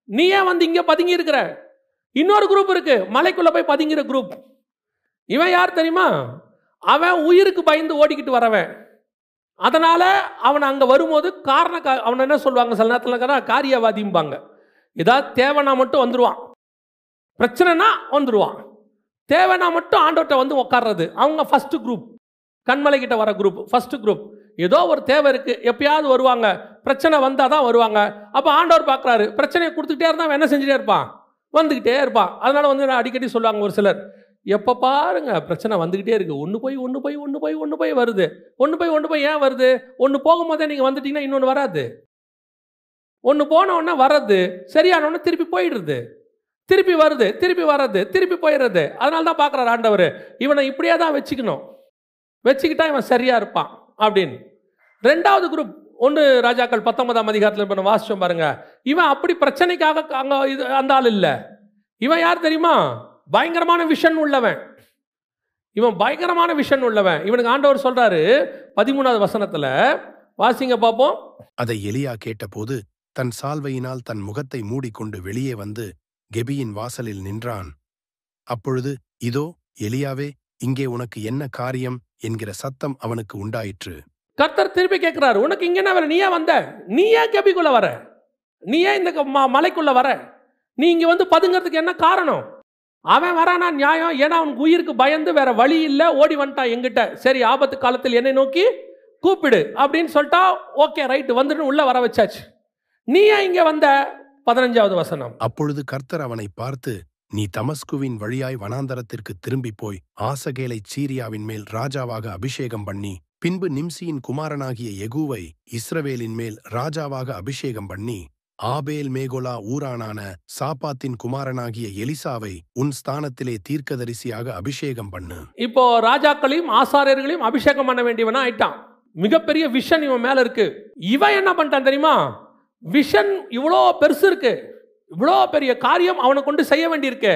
நீ ஏன் வந்து இங்க பதுங்கி இருக்கிற? இன்னொரு குரூப் இருக்கு, மலைக்குள்ள போய் பதுங்கிற குரூப். இவன் யார் தெரியுமா? அவன் உயிருக்கு பயந்து ஓடிக்கிட்டு வரவன். அதனால அவன் அங்க வரும்போது அவன் என்ன சொல்லுவாங்க, சில நேரத்தில் காரியவாதிம்பாங்க. ஏதாவது தேவைனா மட்டும் வந்துடுவான், பிரச்சனைனா வந்துடுவான், தேவைனா மட்டும் ஆண்டவர்கிட்ட வந்து உட்கார்றது. அவங்க ஃபர்ஸ்ட் குரூப், கண்மலை கிட்ட வர குரூப், ஃபர்ஸ்ட் குரூப். ஏதோ ஒரு தேவை இருக்கு, எப்பயாவது வருவாங்க, பிரச்சனை வந்தால் தான் வருவாங்க. அப்போ ஆண்டவர் பார்க்குறாரு, பிரச்சனையை கொடுத்துக்கிட்டே இருந்தால் என்ன செஞ்சுட்டே இருப்பான், வந்துக்கிட்டே இருப்பான். அதனால வந்து நான் அடிக்கடி சொல்லுவாங்க ஒரு சிலர், எப்போ பாருங்க பிரச்சனை வந்துக்கிட்டே இருக்கு, ஒன்று போய் வருது, ஒன்று போய் ஏன் வருது? ஒன்று போகும்போதே நீங்கள் வந்துட்டீங்கன்னா இன்னொன்று வராது, ஒன்று போனோடனே வர்றது, சரியானோடனே திருப்பி போயிடுறது, திருப்பி வருது, திருப்பி வர்றது, திருப்பி போயிடுறது. அதனால தான் பார்க்குறாரு ஆண்டவர், இவனை இப்படியே தான் வச்சுக்கணும், வச்சுக்கிட்டா இவன் சரியா இருப்பான் அப்படின்னு. ரெண்டாவது குரூப், 1 ராஜாக்கள் 19ஆம் அதிகாரத்தில் இப்போ வாசிச்சோம் பாருங்க. இவன் அப்படி பிரச்சனைக்காக அங்கே அந்த ஆள் இல்லை. இவன் யார் தெரியுமா? பயங்கரமான விஷன் உள்ளவன். இவன் பயங்கரமான விஷன் உள்ளவன். இவனுக்கு ஆண்டவர் சொல்றாரு 13ஆவது வசனத்துல, வாசிங்க பார்ப்போம். அதை எலியா கேட்டபோது தன் சால்வையினால் தன் முகத்தை மூடிக்கொண்டு வெளியே வந்து கெபியின் வாசலில் நின்றான். அப்பொழுது, இதோ எலியாவே, இங்கே உனக்கு என்ன காரியம் என்கிற சத்தம் அவனுக்கு உண்டாயிற்று. கர்த்தர் திருப்பி கேட்கிறாரு, உனக்கு இங்க என்ன வேலை? நீ ஏன் வந்த? நீ ஏன் கெபிக்குள்ள வர? நீ ஏன் இந்த மலைக்குள்ள வர? நீ இங்க வந்து பதுங்கிறதுக்கு என்ன காரணம்? அவன் வரானா நியாயம், ஏன்னா அவனுக்கு உயிருக்கு பயந்து வேற வழி இல்லை, ஓடி வந்துட்டான் எங்கிட்ட. சரி, ஆபத்து காலத்தில் என்னை நோக்கி கூப்பிடு அப்படின்னு சொல்லிட்டா, ஓகே ரைட்டு வந்துட்டு உள்ள வர வச்சாச்சு. நீ ஏன் இங்க வந்த? 15ஆவது வசனம். அப்பொழுது கர்த்தர் அவனை பார்த்து, நீ தமஸ்குவின் வழியாய் வனாந்தரத்திற்கு திரும்பி போய் ஆசகேலை சீரியாவின் மேல் ராஜாவாக அபிஷேகம் பண்ணி, பின்பு நிம்சியின் குமாரனாகிய யெகூவை இஸ்ரவேலின் மேல் ராஜாவாக அபிஷேகம் பண்ணி, ஆபேல் மேகோலா ஊரானான சாப்பாத்தின் குமாரனாகிய எலிசாவை உன் ஸ்தானத்திலே தீர்க்கதரிசியாக அபிஷேகம் பண்ணு. இப்போ ராஜாக்களையும் ஆசாரியர்களையும் அபிஷேகம் பண்ண வேண்டியவனா ஆயிட்டான். மிகப்பெரிய விஷன் இவன் மேல இருக்கு. இவன் என்ன பண்ணிட்டான் தெரியுமா? விஷன் இவ்வளோ பெருசு இருக்கு, இவ்வளோ பெரிய காரியம் அவனை கொண்டு செய்ய வேண்டியிருக்கு.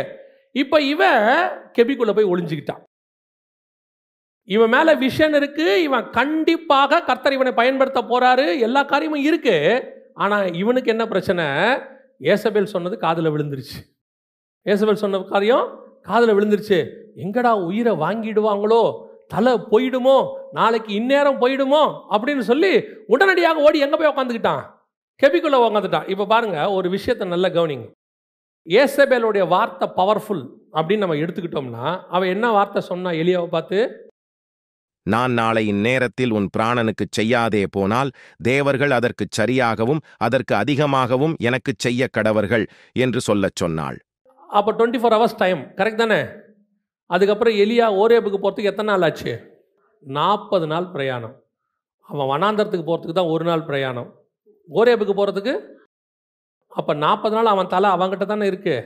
இப்ப இவன் கெபிக்குள்ள போய் ஒளிஞ்சுக்கிட்டான். இவன் மேல விஷன் இருக்கு, இவன் கண்டிப்பாக கர்த்தர் இவனை பயன்படுத்த போறாரு, எல்லா காரியமும் இருக்கு. ஆனா இவனுக்கு என்ன பிரச்சனை? ஏசபேல் சொன்னது காதுல விழுந்துருச்சு. ஏசபேல் சொன்ன காரியம் காதுல விழுந்துருச்சு. எங்கடா உயிரை வாங்கிடுவாங்களோ, தலை போயிடுமோ, நாளைக்கு இந்நேரம் போயிடுமோ அப்படின்னு சொல்லி உடனடியாக ஓடி எங்க போய் உட்காந்துக்கிட்டான்? கெபிக்குள்ள உட்காந்துட்டான். இப்ப பாருங்க, ஒரு விஷயத்தை நல்லா கவனிங்க. ஏசபேலுடைய வார்த்தை பவர்ஃபுல் அப்படின்னு நம்ம எடுத்துக்கிட்டோம்னா, அவன் என்ன வார்த்தை சொன்னா எலியாவை பார்த்து? நான் நாளை இந்நேரத்தில் உன் பிராணனுக்குச் செய்யாதே போனால் தேவர்கள் அதற்குச் சரியாகவும் அதற்கு அதிகமாகவும் எனக்குச் செய்ய கடவர்கள் என்று சொல்லச் சொன்னாள். அப்போ 24 hours டைம், கரெக்ட் தானே? அதுக்கப்புறம் எலியா ஓரேபுக்கு போகிறதுக்கு எத்தனை நாள் ஆச்சு? 40 நாள் பிரயாணம். அவன் வனாந்தரத்துக்கு போகிறதுக்கு தான் 1 நாள் பிரயாணம். ஓரேபுக்கு போகிறதுக்கு அப்போ 40 நாள் அவன் தலை அவன்கிட்ட தானே இருக்கு.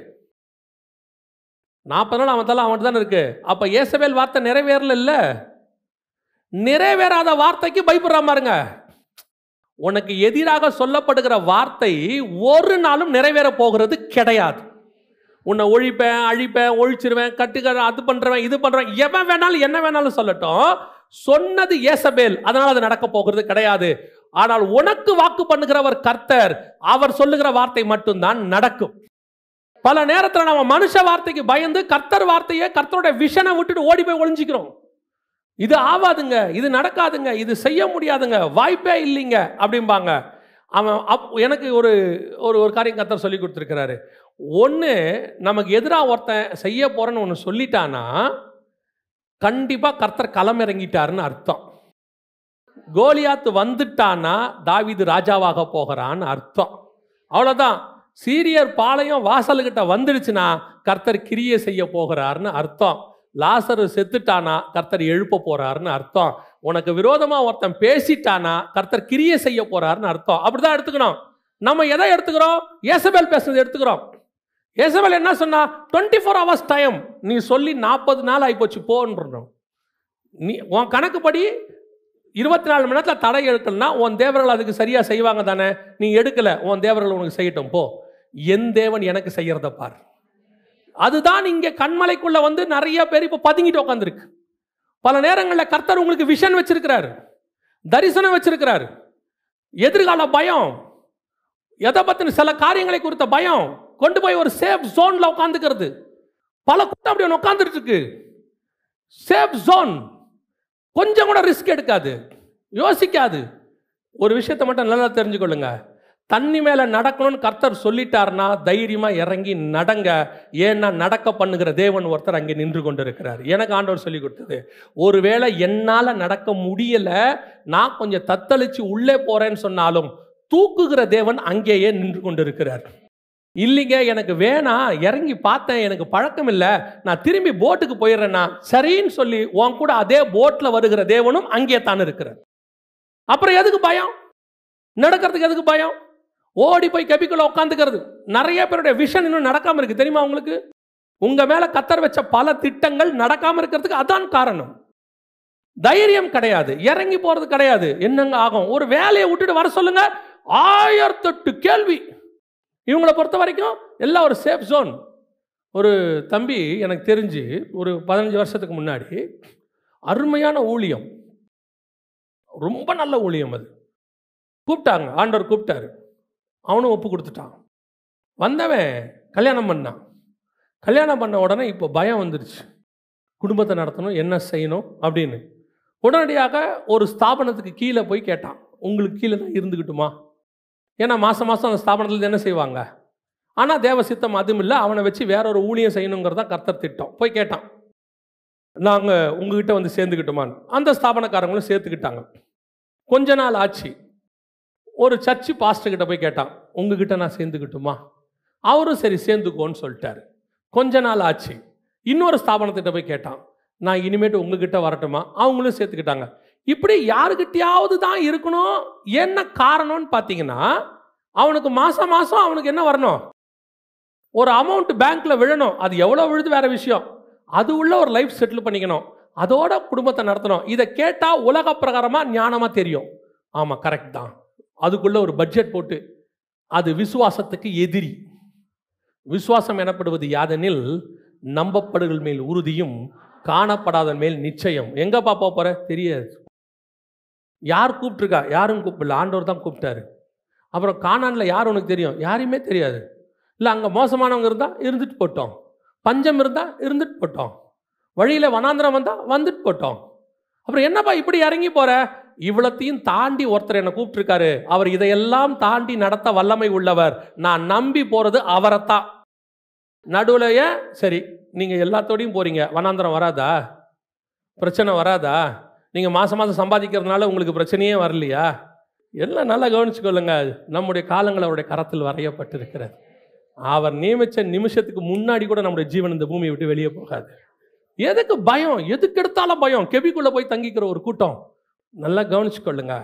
40 நாள் அவன் தலை அவன்கிட்ட தானே இருக்கு. அப்போ ஏசபேல் வார்த்தை நிறைவேறல. இல்லை, நிறைவேறாத வார்த்தைக்கு பயப்படுற பாருங்க. உனக்கு எதிராக சொல்லப்படுகிற வார்த்தை ஒரு நாளும் நிறைவேற போகிறது கிடையாது. உன்னை ஒழிப்பேன், அழிப்பேன், ஒழிச்சிருவேன், கட்டுக்கிறேன், அது பண்றேன், இது பண்றேன், எவன் வேணாலும் என்ன வேணாலும் சொல்லட்டும், சொன்னது ஏசபேல், அதனால அது நடக்க போகிறது கிடையாது. ஆனால் உனக்கு வாக்கு பண்ணுகிறவர் கர்த்தர், அவர் சொல்லுகிற வார்த்தை மட்டும்தான் நடக்கும். பல நேரத்தில் நம்ம மனுஷ வார்த்தைக்கு பயந்து கர்த்தர் வார்த்தையை, கர்த்தருடைய விஷனை விட்டுட்டு ஓடி போய் ஒளிஞ்சிக்கிறோம். இது ஆவாதுங்க, இது நடக்காதுங்க, இது செய்ய முடியாதுங்க, வாய்ப்பே இல்லைங்க அப்படிம்பாங்க. அவன் எனக்கு ஒரு ஒரு காரியம் கர்த்தர் சொல்லி கொடுத்துருக்கிறாரு. ஒன்று, நமக்கு எதிராக ஒருத்தன் செய்ய போறேன்னு ஒன்று சொல்லிட்டானா கண்டிப்பாக கர்த்தர் களமிறங்கிட்டாருன்னு அர்த்தம். கோலியாத்து வந்துட்டானா தாவீது ராஜாவாக போகிறான்னு அர்த்தம். அவ்வளோதான். சீரியர் பாளையம் வாசல்கிட்ட வந்துடுச்சுன்னா கர்த்தர் கிரியை செய்ய போகிறாருன்னு அர்த்தம். லாசரு செத்துட்டானா கர்த்தர் எழுப்ப போறாருன்னு அர்த்தம். உனக்கு விரோதமா ஒருத்தன் பேசிட்டானா கர்த்தர் கிரியை செய்ய போறாருன்னு அர்த்தம். அப்படிதான் எடுத்துக்கணும். நம்ம எதை எடுத்துக்கிறோம்? ஏசபேல் பேசுறது எடுத்துக்கிறோம். ஏசபேல் என்ன சொன்னா, 24 hours டைம், நீ சொல்லி 40 நாள் ஆகிப்போச்சு போன்றோம். நீ உன் கணக்குப்படி 24 மணி நேரத்தில் தடை எடுக்கலன்னா உன் தேவர்கள் அதுக்கு சரியா செய்வாங்க தானே. நீ எடுக்கல, உன் தேவர்கள் உனக்கு செய்யட்டும் போ. என் தேவன் எனக்கு செய்யறத பார். அதுதான் இங்க கண்மலைக்குள்ள வந்து நிறைய பேர் இப்ப பதுங்கிட்டு உட்காந்துருக்கு. பல நேரங்களில் கர்த்தர் உங்களுக்கு விஷன் வச்சிருக்கிறாரு, தரிசனம் வச்சிருக்கிறாரு. எதிர்கால பயம், எதை பத்தின சில காரியங்களை குறித்த பயம் கொண்டு போய் ஒரு சேஃப் ஜோன்ல உட்காந்துக்கிறது. பல கூட்டம் அப்படி உட்காந்துட்டு இருக்கு. சேஃப் ஜோன் கொஞ்சம் கூட ரிஸ்க் எடுக்காது, யோசிக்காது. ஒரு விஷயத்தை மட்டும் நல்லா தெரிஞ்சுக்கொள்ளுங்க, தண்ணி மேல நடக்கணும்னு கர்த்தர் சொல்லிட்டார்னா தைரியமா இறங்கி நடங்க. ஏன்னா நடக்க பண்ணுகிற தேவன் ஒருத்தர் அங்கே நின்று கொண்டு இருக்கிறார். எனக்கு ஆண்டவர் சொல்லி கொடுத்தது, ஒருவேளை என்னால நடக்க முடியல, நான் கொஞ்சம் தத்தளிச்சு உள்ளே போறேன்னு சொன்னாலும் தூக்குகிற தேவன் அங்கேயே நின்று கொண்டு இருக்கிறார். இல்லைங்க எனக்கு வேணாம், இறங்கி பார்த்தேன், எனக்கு பழக்கம் இல்லை, நான் திரும்பி போட்டுக்கு போயிடுறேன்னா சரின்னு சொல்லி உன் கூட அதே போட்ல வருகிற தேவனும் அங்கே தான் இருக்கிறார். அப்புறம் எதுக்கு பயம்? நடக்கிறதுக்கு எதுக்கு பயம்? ஓடி போய் கெபிக்குள்ள உட்காந்துக்கிறது. நிறைய பேருடைய விஷன் இன்னும் நடக்காம இருக்கு தெரியுமா உங்களுக்கு? உங்க மேல கர்த்தர் வச்ச பல திட்டங்கள் நடக்காம இருக்கிறதுக்கு அதான் காரணம். தைரியம் கிடையாது, இறங்கி போறது கிடையாது. என்னங்க ஆகும்? ஒரு வேலையை விட்டுட்டு வர சொல்லுங்க, 1008 கேள்வி. இவங்களை பொறுத்த வரைக்கும் எல்லாம் ஒரு சேஃப் ஜோன். ஒரு தம்பி எனக்கு தெரிஞ்சு ஒரு 15 வருஷத்துக்கு முன்னாடி அருமையான ஊழியம், ரொம்ப நல்ல ஊழியம். அது கூப்பிட்டாங்க, ஆண்டவர் கூப்பிட்டாரு, அவனும் ஒப்பு கொடுத்துட்டான். வந்தவன் கல்யாணம் பண்ணான். கல்யாணம் பண்ண உடனே இப்போ பயம் வந்துருச்சு, குடும்பத்தை நடத்தணும், என்ன செய்யணும் அப்படின்னு. உடனடியாக ஒரு ஸ்தாபனத்துக்கு கீழே போய் கேட்டான், உங்களுக்கு கீழே தான் இருந்துக்கிட்டுமா? ஏன்னா மாதம் மாதம் அந்த ஸ்தாபனத்தில் என்ன செய்வாங்க. ஆனால் தேவ சித்தம் அதுவும் இல்லை, அவனை வச்சு வேற ஒரு ஊழியம் செய்யணுங்கிறதா கர்த்தர் திட்டம். போய் கேட்டான், நாங்கள் உங்ககிட்ட வந்து சேர்ந்துக்கிட்டோமான்னு. அந்த ஸ்தாபனக்காரங்களும் சேர்த்துக்கிட்டாங்க. கொஞ்ச நாள் ஆச்சு, ஒரு சர்ச்சு பாஸ்டர்கிட்ட போய் கேட்டான், உங்ககிட்ட நான் சேர்ந்துக்கிட்டுமா? அவரும் சரி சேர்ந்துக்கோன்னு சொல்லிட்டாரு. கொஞ்ச நாள் ஆச்சு, இன்னொரு ஸ்தாபனத்திட்ட போய் கேட்டான், நான் இனிமேட்டு உங்ககிட்ட வரட்டுமா? அவங்களும் சேர்த்துக்கிட்டாங்க. இப்படி யாருக்கிட்டையாவது தான் இருக்கணும். என்ன காரணம்னு பார்த்தீங்கன்னா, அவனுக்கு மாதம் மாதம் அவனுக்கு என்ன வரணும்? ஒரு அமௌண்ட் பேங்க்ல விழணும். அது எவ்வளோ விழுது வேற விஷயம். அது உள்ள ஒரு லைஃப் செட்டில் பண்ணிக்கணும், அதோட குடும்பத்தை நடத்தணும். இதை கேட்டால் உலக பிரகாரமாக ஞானமாக தெரியும். ஆமாம் கரெக்ட் தான். அதுக்குள்ள ஒரு பட்ஜெட் போட்டு, அது விசுவாசத்துக்கு எதிரி. விசுவாசம் எனப்படுவது யாதெனில் நம்பப்படுகள் மேல் உறுதியும் காணப்படாத மேல் நிச்சயம். எங்கப்பா போற தெரியாது. யார் கூப்பிட்டுருக்கா? யாரும் கூப்பிடல, ஆண்டவர் தான் கூப்பிட்டாரு. அப்புறம் கானான்ல யார் உனக்கு தெரியும்? யாரையுமே தெரியாது. இல்லை அங்கே மோசமானவங்க இருந்தால் இருந்துட்டு போட்டோம், பஞ்சம் இருந்தால் இருந்துட்டு போட்டோம், வழியில் வனாந்திரம் வந்தால் வந்துட்டு போட்டோம். அப்புறம் என்னப்பா இப்படி இறங்கி போற? இவ்வளத்தையும் தாண்டி ஒருத்தர் என்னை கூப்பிட்டுருக்காரு, அவர் இதையெல்லாம் தாண்டி நடத்த வல்லமை உள்ளவர், நான் நம்பி போறது அவரைத்தான். நடுவுலையே சரி நீங்கள் எல்லாத்தோடையும் போறீங்க, வனாந்திரம் வராதா? பிரச்சனை வராதா? நீங்கள் மாதம் மாதம் சம்பாதிக்கிறதுனால உங்களுக்கு பிரச்சனையே வரலையா? எல்லாம் நல்லா கவனிச்சுக்கொள்ளுங்க. நம்முடைய காலங்கள் அவருடைய கரத்தில் வரையப்பட்டிருக்கிறது. அவர் நியமித்த நிமிஷத்துக்கு முன்னாடி கூட நம்முடைய ஜீவன் இந்த பூமியை விட்டு வெளியே போகாது. எதுக்கு பயம்? எதுக்கு எடுத்தாலும் பயம். கெபிக்குள்ள போய் தங்கிக்கிற ஒரு கூட்டம். நல்லா கவனிச்சுக்கொள்ளுங்க.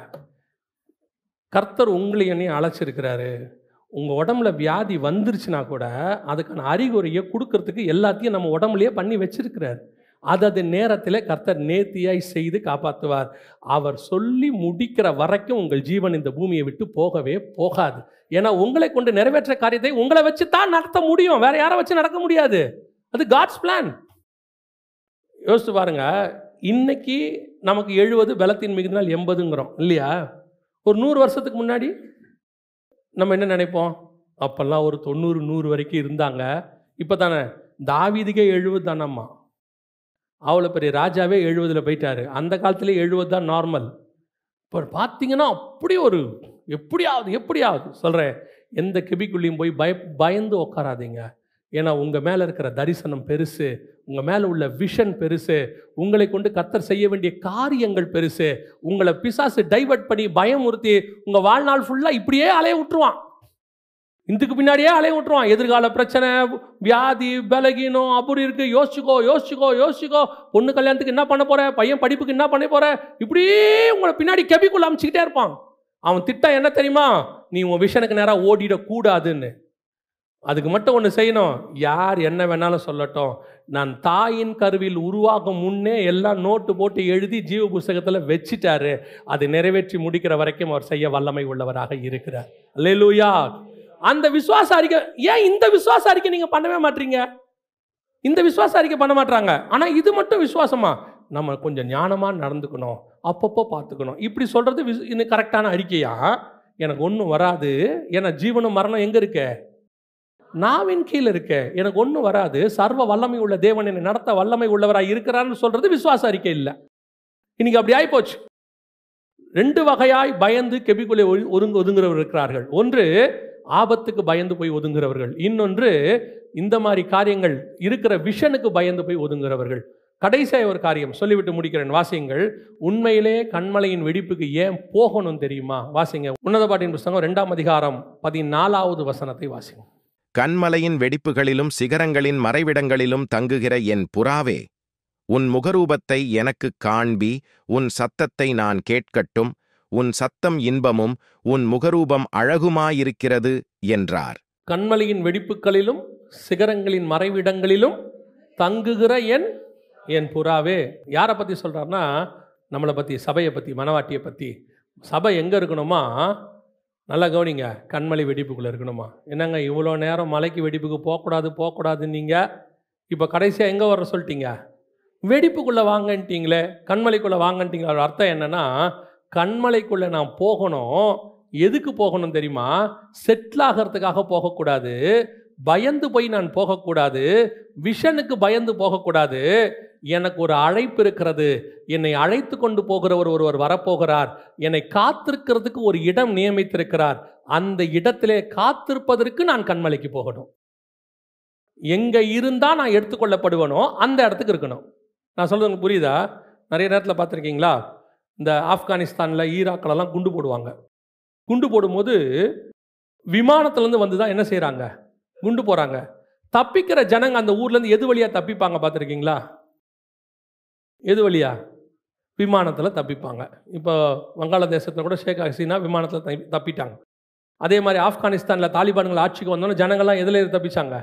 கர்த்தர் உங்களை என்னையும் அழைச்சிருக்கிறாரு. உங்கள் உடம்புல வியாதி வந்துருச்சுன்னா கூட அதுக்கான அறிகுறியை கொடுக்கறதுக்கு எல்லாத்தையும் நம்ம உடம்புலையே பண்ணி வச்சிருக்கிறார். அது நேரத்தில் கர்த்தர் நேர்த்தியாய் செய்து காப்பாற்றுவார். அவர் சொல்லி முடிக்கிற வரைக்கும் உங்கள் ஜீவன் இந்த பூமியை விட்டு போகவே போகாது. ஏன்னா உங்களை கொண்டு நிறைவேற்ற காரியத்தை உங்களை வச்சு தான் நடத்த முடியும், வேற யாரை வச்சு நடக்க முடியாது. அது காட்ஸ் பிளான். யோசிச்சு பாருங்க, இன்னைக்கு நமக்கு 70 பலத்தின் மிகுதினால் 80ங்கிறோம் இல்லையா? ஒரு 100 வருஷத்துக்கு முன்னாடி நம்ம என்ன நினைப்போம்? அப்பெல்லாம் ஒரு 90 100 வரைக்கும் இருந்தாங்க. இப்போ தானே தாவீதுக்கே 70 தானம்மா. அவ்வளோ பெரிய ராஜாவே 70ல் போயிட்டாரு. அந்த காலத்திலே 70 தான் நார்மல். இப்போ பார்த்தீங்கன்னா அப்படி ஒரு எப்படியாவது சொல்கிறேன், எந்த கெபிக்குள்ளேயும் போய் பயந்து உட்காராதீங்க. ஏன்னா உங்கள் மேலே இருக்கிற தரிசனம் பெருசு, உங்கள் மேலே உள்ள விஷன் பெருசு, உங்களை கொண்டு கர்த்தர் செய்ய வேண்டிய காரியங்கள் பெருசு. உங்களை பிசாசு டைவர்ட் பண்ணி பயமுறுத்தி உங்கள் வாழ்நாள் ஃபுல்லாக இப்படியே அலைய விட்டுருவான். இதுக்கு பின்னாடியே அலைய விட்டுருவான். எதிர்கால பிரச்சனை, வியாதி, பலகீனம், அப்படி இருக்கு, யோசிச்சுக்கோ யோசிச்சுக்கோ யோசிச்சுக்கோ, பொண்ணு கல்யாணத்துக்கு என்ன பண்ண போற, பையன் படிப்புக்கு என்ன பண்ண போற, இப்படியே உங்களை பின்னாடி கெபிக்குள்ள அமைச்சிக்கிட்டே இருப்பான். அவன் திட்டம் என்ன தெரியுமா? நீ உன் விஷனுக்கு நேராக ஓடிடக்கூடாதுன்னு. அதுக்கு மட்டும் ஒன்று செய்யணும். யார் என்ன வேணாலும் சொல்லட்டும், நான் தாயின் கருவில் உருவாகும் முன்னே எல்லாம் நோட்டு போட்டு எழுதி ஜீவ புஸ்தகத்தில் வச்சிட்டாரு. அதை நிறைவேற்றி முடிக்கிற வரைக்கும் அவர் செய்ய வல்லமை உள்ளவராக இருக்கிறார். அல்லேலூயா. அந்த விசுவாச அறிக்கை, ஏன் இந்த விசுவாச அறிக்கை நீங்க பண்ணவே மாட்டீங்க? இந்த விசுவாச அறிக்கை பண்ண மாட்டாங்க. ஆனா இது மட்டும் விசுவாசமா? நம்ம கொஞ்சம் ஞானமா நடந்துக்கணும், அப்பப்போ பார்த்துக்கணும். இப்படி சொல்றது இது கரெக்டான அறிக்கையா? எனக்கு ஒன்றும் வராது, ஏன்னா ஜீவனும் மரணம் எங்க இருக்க? நாவின் கீழே இருக்க. எனக்கு ஒன்றும் வராது, சர்வ வல்லமை உள்ள தேவன் என்னை நடத்த வல்லமை உள்ளவராக இருக்கிறான்னு சொல்றது விசுவாச அறிக்கை இல்லை. இன்னைக்கு அப்படி ஆயிப்போச்சு. 2 வகையாய் பயந்து கெபிக்குள்ளே ஒதுங்குறவர் இருக்கிறார்கள். ஒன்று ஆபத்துக்கு பயந்து போய் ஒதுங்குறவர்கள், இன்னொன்று இந்த மாதிரி காரியங்கள் இருக்கிற விஷனுக்கு பயந்து போய் ஒதுங்குறவர்கள். கடைசியாக ஒரு காரியம் சொல்லிவிட்டு முடிக்கிறேன், வாசியுங்கள். உண்மையிலே கண்மலையின் வெடிப்புக்கு ஏன் போகணும் தெரியுமா? வாசிங்க, உன்னத பாட்டின் புஸ்தகம் 2ஆம் அதிகாரம் 14வது வசனத்தை வாசிங்க. கண்மலையின் வெடிப்புகளிலும் சிகரங்களின் மறைவிடங்களிலும் தங்குகிற என் புறாவே, உன் முகரூபத்தை எனக்கு காண்பி, உன் சத்தத்தை நான் கேட்கட்டும். உன் சத்தம் இன்பமும் உன் முகரூபம் அழகுமாயிருக்கிறது என்றார். கண்மலையின் வெடிப்புகளிலும் சிகரங்களின் மறைவிடங்களிலும் தங்குகிற என் புறாவே. யாரை பற்றி சொல்கிறாருன்னா, நம்மளை பற்றி, சபையை பற்றி, மனவாட்டியை பற்றி. சபை எங்கே இருக்கணுமா? நல்லா கவனிங்க, கண்மலை வெடிப்புக்குள்ளே இருக்கணுமா? என்னங்க இவ்வளோ நேரம் மலைக்கு வெடிப்புக்கு போகக்கூடாது நீங்கள் இப்போ கடைசியாக எங்கே வர சொல்லிட்டீங்க? வெடிப்புக்குள்ளே வாங்கன்ட்டிங்களே, கண்மலைக்குள்ளே வாங்கன்ட்டிங்களா? அர்த்தம் என்னென்னா, கண்மலைக்குள்ளே நான் போகணும். எதுக்கு போகணும் தெரியுமா? செட்டில் ஆகிறதுக்காக போகக்கூடாது, பயந்து போய் நான் போகக்கூடாது, விஷனுக்கு பயந்து போகக்கூடாது. எனக்கு ஒரு அழைப்பு இருக்கிறது, என்னை அழைத்து கொண்டு போகிறவர் ஒருவர் வரப்போகிறார், என்னை காத்திருக்கிறதுக்கு ஒரு இடம் நியமித்திருக்கிறார். அந்த இடத்திலே காத்திருப்பதற்கு நான் கண்மலைக்கு போகணும். எங்கே இருந்தால் நான் எடுத்துக்கொள்ளப்படுவனோ அந்த இடத்துக்கு இருக்கணும். நான் சொல்கிறது உங்களுக்கு புரியுதா? நிறைய நேரத்தில் பார்த்துருக்கீங்களா, இந்த ஆப்கானிஸ்தானில், ஈராக்கிலலாம் குண்டு போடுவாங்க. குண்டு போடும்போது விமானத்துலேருந்து வந்து தான் என்ன செய்கிறாங்க? குண்டு போகிறாங்க. தப்பிக்கிற ஜனங்க அந்த ஊர்லேருந்து எது வழியாக தப்பிப்பாங்க பார்த்துருக்கீங்களா? எது வழியா? விமானத்தில் தப்பிப்பாங்க. இப்போ வங்காளதேசத்தில் கூட ஷேக் ஹசீனா விமானத்தில் தப்பிட்டாங்க. அதே மாதிரி ஆப்கானிஸ்தானில் தாலிபான்கள் ஆட்சிக்கு வந்தோன்னே ஜனங்கள்லாம் எதில் தப்பிச்சாங்க?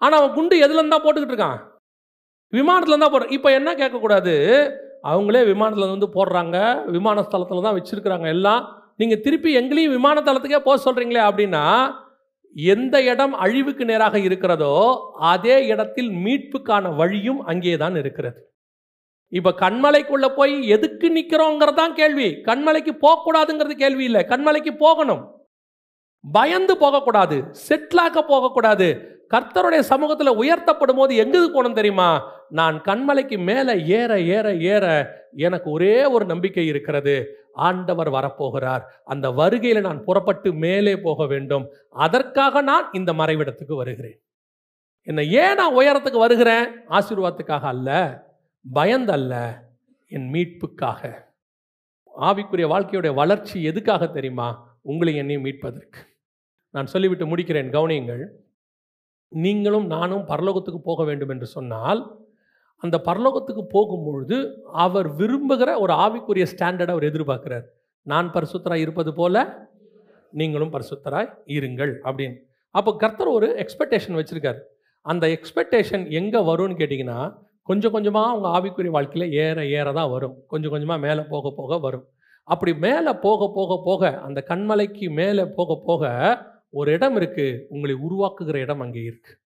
ஆனால் அவன் குண்டு எதுலேருந்து தான் போட்டுக்கிட்டு இருக்கான்? விமானத்தில் தான் போடுறான். இப்போ என்ன கேட்கக்கூடாது, அவங்களே விமானத்தில் வந்து போடுறாங்க, விமானஸ்தலத்தில் தான் வச்சுருக்கிறாங்க எல்லாம். நீங்கள் திருப்பி எங்களையும் விமானத்தளத்துக்கே போக சொல்கிறீங்களே அப்படின்னா, எந்த இடம் அழிவுக்கு நேராக இருக்கிறதோ அதே இடத்தில் மீட்புக்கான வழியும் அங்கே தான் இருக்கிறது. இப்போ கண்மலைக்குள்ளே போய் எதுக்கு நிற்கிறோங்கிறதான் கேள்வி. கண்மலைக்கு போகக்கூடாதுங்கிறது கேள்வி இல்லை. கண்மலைக்கு போகணும், பயந்து போகக்கூடாது, செட்டிலாக்க போகக்கூடாது. கர்த்தருடைய சமூகத்தில் உயர்த்தப்படும் போது எங்குது போகணும் தெரியுமா? நான் கண்மலைக்கு மேலே ஏற ஏற ஏற எனக்கு ஒரே ஒரு நம்பிக்கை இருக்கிறது, ஆண்டவர் வரப்போகிறார். அந்த வருகையில் நான் புறப்பட்டு மேலே போக வேண்டும். அதற்காக நான் இந்த மறைவிடத்துக்கு வருகிறேன். என்ன ஏன் நான் உயரத்துக்கு வருகிறேன்? ஆசீர்வாதத்துக்காக அல்ல, பயந்தல்ல, என் மீட்புக்காக. ஆவிக்குரிய வாழ்க்கையுடைய வளர்ச்சி எதுக்காக தெரியுமா? உங்களை என்னையும் மீட்பதற்கு. நான் சொல்லிவிட்டு முடிக்கிறேன், கவனியுங்கள். நீங்களும் நானும் பரலோகத்துக்கு போக வேண்டும் என்று சொன்னால், அந்த பரலோகத்துக்கு போகும்பொழுது அவர் விரும்புகிற ஒரு ஆவிக்குரிய ஸ்டாண்டர்டை அவர் எதிர்பார்க்கிறார். நான் பரிசுத்தராய் இருப்பது போல நீங்களும் பரிசுத்தராய் இருங்கள் அப்படின்னு. அப்போ கர்த்தர் ஒரு எக்ஸ்பெக்டேஷன் வச்சுருக்கார். அந்த எக்ஸ்பெக்டேஷன் எங்கே வரும்னு கேட்டிங்கன்னா, கொஞ்சம் கொஞ்சமாக அவங்க ஆவிக்குரிய வாழ்க்கையில் ஏற ஏற தான் வரும். கொஞ்சம் கொஞ்சமாக மேலே போக போக வரும். அப்படி மேலே போக போக போக, அந்த கண்மலைக்கு மேலே போக போக ஒரு இடம் இருக்குது, உங்களை உருவாக்குகிற இடம் அங்கே இருக்குது.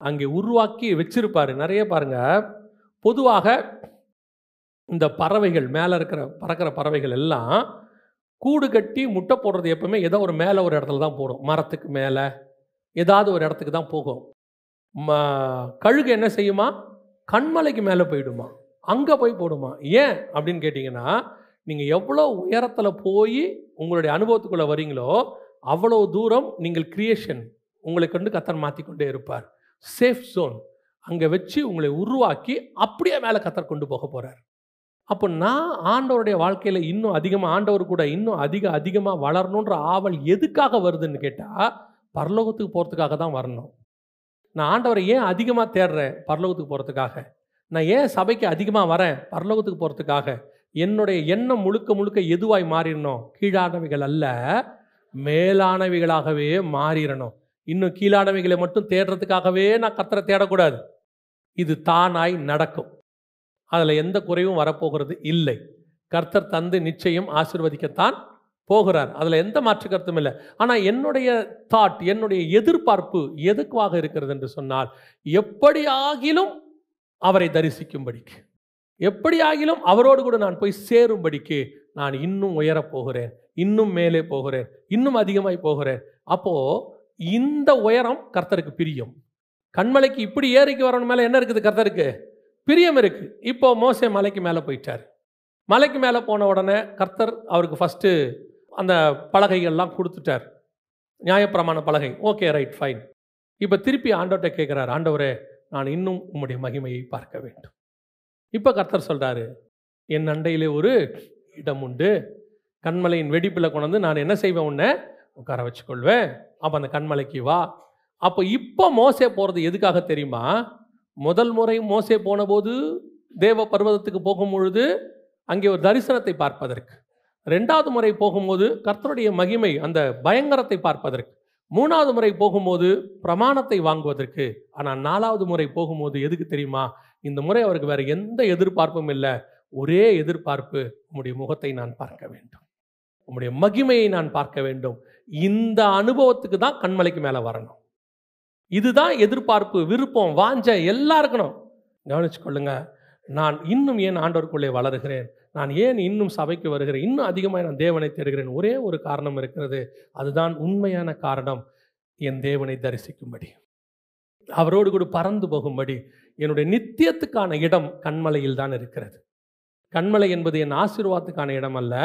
அங்கே உருவாக்கி வச்சிருப்பாரு. நிறைய பாருங்க, பொதுவாக இந்த பறவைகள், மேலே இருக்கிற பறக்கிற பறவைகள் எல்லாம் கூடு கட்டி முட்டை போடுறது எப்பவுமே ஏதோ ஒரு மேலே ஒரு இடத்துல தான் போடும். மரத்துக்கு மேலே ஏதாவது ஒரு இடத்துக்கு தான் போகும். கழுகு என்ன செய்யுமா? கண்மலைக்கு மேலே போயிடுமா, அங்கே போய் போடுமா. ஏன் அப்படின்னு கேட்டிங்கன்னா, நீங்கள் எவ்வளோ உயரத்தில் போய் உங்களுடைய அனுபவத்துக்குள்ளே வரீங்களோ அவ்வளோ தூரம் நீங்கள் கிரியேஷன் உங்களை கொண்டு கர்த்தர் மாற்றிக்கொண்டே இருப்பார். சேஃப் ஜோன் அங்கே வச்சு உங்களை உருவாக்கி அப்படியே மேலே கர்த்தர் கொண்டு போக போகிறார். அப்போ நான் ஆண்டவருடைய வாழ்க்கையில் இன்னும் அதிகமாக, ஆண்டவர் கூட இன்னும் அதிகமாக வளரணுன்ற ஆவல் எதுக்காக வருதுன்னு கேட்டால், பரலோகத்துக்கு போகிறதுக்காக தான் வரணும். நான் ஆண்டவரை ஏன் அதிகமாக தேடுறேன்? பரலோகத்துக்கு போகிறதுக்காக. நான் ஏன் சபைக்கு அதிகமாக வரேன்? பரலோகத்துக்கு போகிறதுக்காக. என்னுடைய எண்ணம் முழுக்க முழுக்க எதுவாய் மாறிடணும்? கீழானவைகள் அல்ல, மேலானவைகளாகவே மாறிடணும். இன்னும் கீழானவைகளை மட்டும் தேடுறதுக்காகவே நான் கர்த்தரை தேடக்கூடாது. இது தானாய் நடக்கும். அதில் எந்த குறைவும் வரப்போகிறது இல்லை. கர்த்தர் தந்து நிச்சயம் ஆசீர்வதிக்கத்தான் போகிறார். அதில் எந்த மாற்று கருத்தும் இல்லை. ஆனால் என்னுடைய தாட், என்னுடைய எதிர்பார்ப்பு எதுக்காக இருக்கிறது என்று சொன்னால், எப்படி ஆகிலும் அவரை தரிசிக்கும்படிக்கு, எப்படி ஆகிலும் அவரோடு கூட நான் போய் சேரும்படிக்கு நான் இன்னும் உயரப் போகிறேன், இன்னும் மேலே போகிறேன், இன்னும் அதிகமாய் போகிறேன். அப்போது இந்த உயரம் கர்த்தருக்கு பிரியம். கண்மலைக்கு இப்படி ஏறிக்கு வரணும் மேலே என்ன இருக்குது? கர்த்தருக்கு பிரியம் இருக்குது. இப்போ மோசே மலைக்கு மேலே போயிட்டார். மலைக்கு மேலே போன உடனே கர்த்தர் அவருக்கு ஃபஸ்ட்டு அந்த பலகைகள்லாம் கொடுத்துட்டார், நியாயப்பிரமாண பலகை. Okay, right, fine. இப்போ திருப்பி ஆண்டவர்கிட்ட கேட்குறாரு, ஆண்டவரே நான் இன்னும் உம்முடைய மகிமையை பார்க்க வேண்டும். இப்போ கர்த்தர் சொல்கிறாரு, என் அண்டையிலே ஒரு இடம் உண்டு, கண்மலையின் வெடிப்பில் கொண்டு வந்து நான் என்ன செய்வேன்? உன்னை உட்கார வச்சுக்கொள்வேன். அப்போ அந்த கண்மலைக்கு வா. அப்போ இப்போ மோசே போகிறது எதுக்காக தெரியுமா? முதல் முறை மோசே போனபோது தேவ பர்வதத்துக்கு போகும்பொழுது அங்கே ஒரு தரிசனத்தை பார்ப்பதற்கு, ரெண்டாவது முறை போகும்போது கர்த்தருடைய மகிமை அந்த பயங்கரத்தை பார்ப்பதற்கு, மூணாவது முறை போகும்போது பிரமாணத்தை வாங்குவதற்கு. ஆனால் நாலாவது முறை போகும்போது எதுக்கு தெரியுமா? இந்த முறை அவருக்கு வேறு எந்த எதிர்பார்ப்பும் இல்லை. ஒரே எதிர்பார்ப்பு, உம்முடைய முகத்தை நான் பார்க்க வேண்டும், உம்முடைய மகிமையை நான் பார்க்க வேண்டும். இந்த அனுபவத்துக்கு தான் கண்மலைக்கு மேலே வரணும். இதுதான் எதிர்பார்ப்பு, விருப்பம், வாஞ்சை எல்லாம் இருக்கணும். கவனிச்சுக்கொள்ளுங்க. நான் இன்னும் ஏன் ஆண்டவருக்குள்ளே வளருகிறேன்? நான் ஏன் இன்னும் சபைக்கு வருகிறேன்? இன்னும் அதிகமாக நான் தேவனை தேடுகிறேன். ஒரே ஒரு காரணம் இருக்கிறது. அதுதான் உண்மையான காரணம். என் தேவனை தரிசிக்கும்படி, அவரோடு கூட பறந்து போகும்படி. என்னுடைய நித்தியத்துக்கான இடம் கண்மலையில் தான் இருக்கிறது. கண்மலை என்பது என் ஆசீர்வாதத்துக்கான இடம் அல்ல.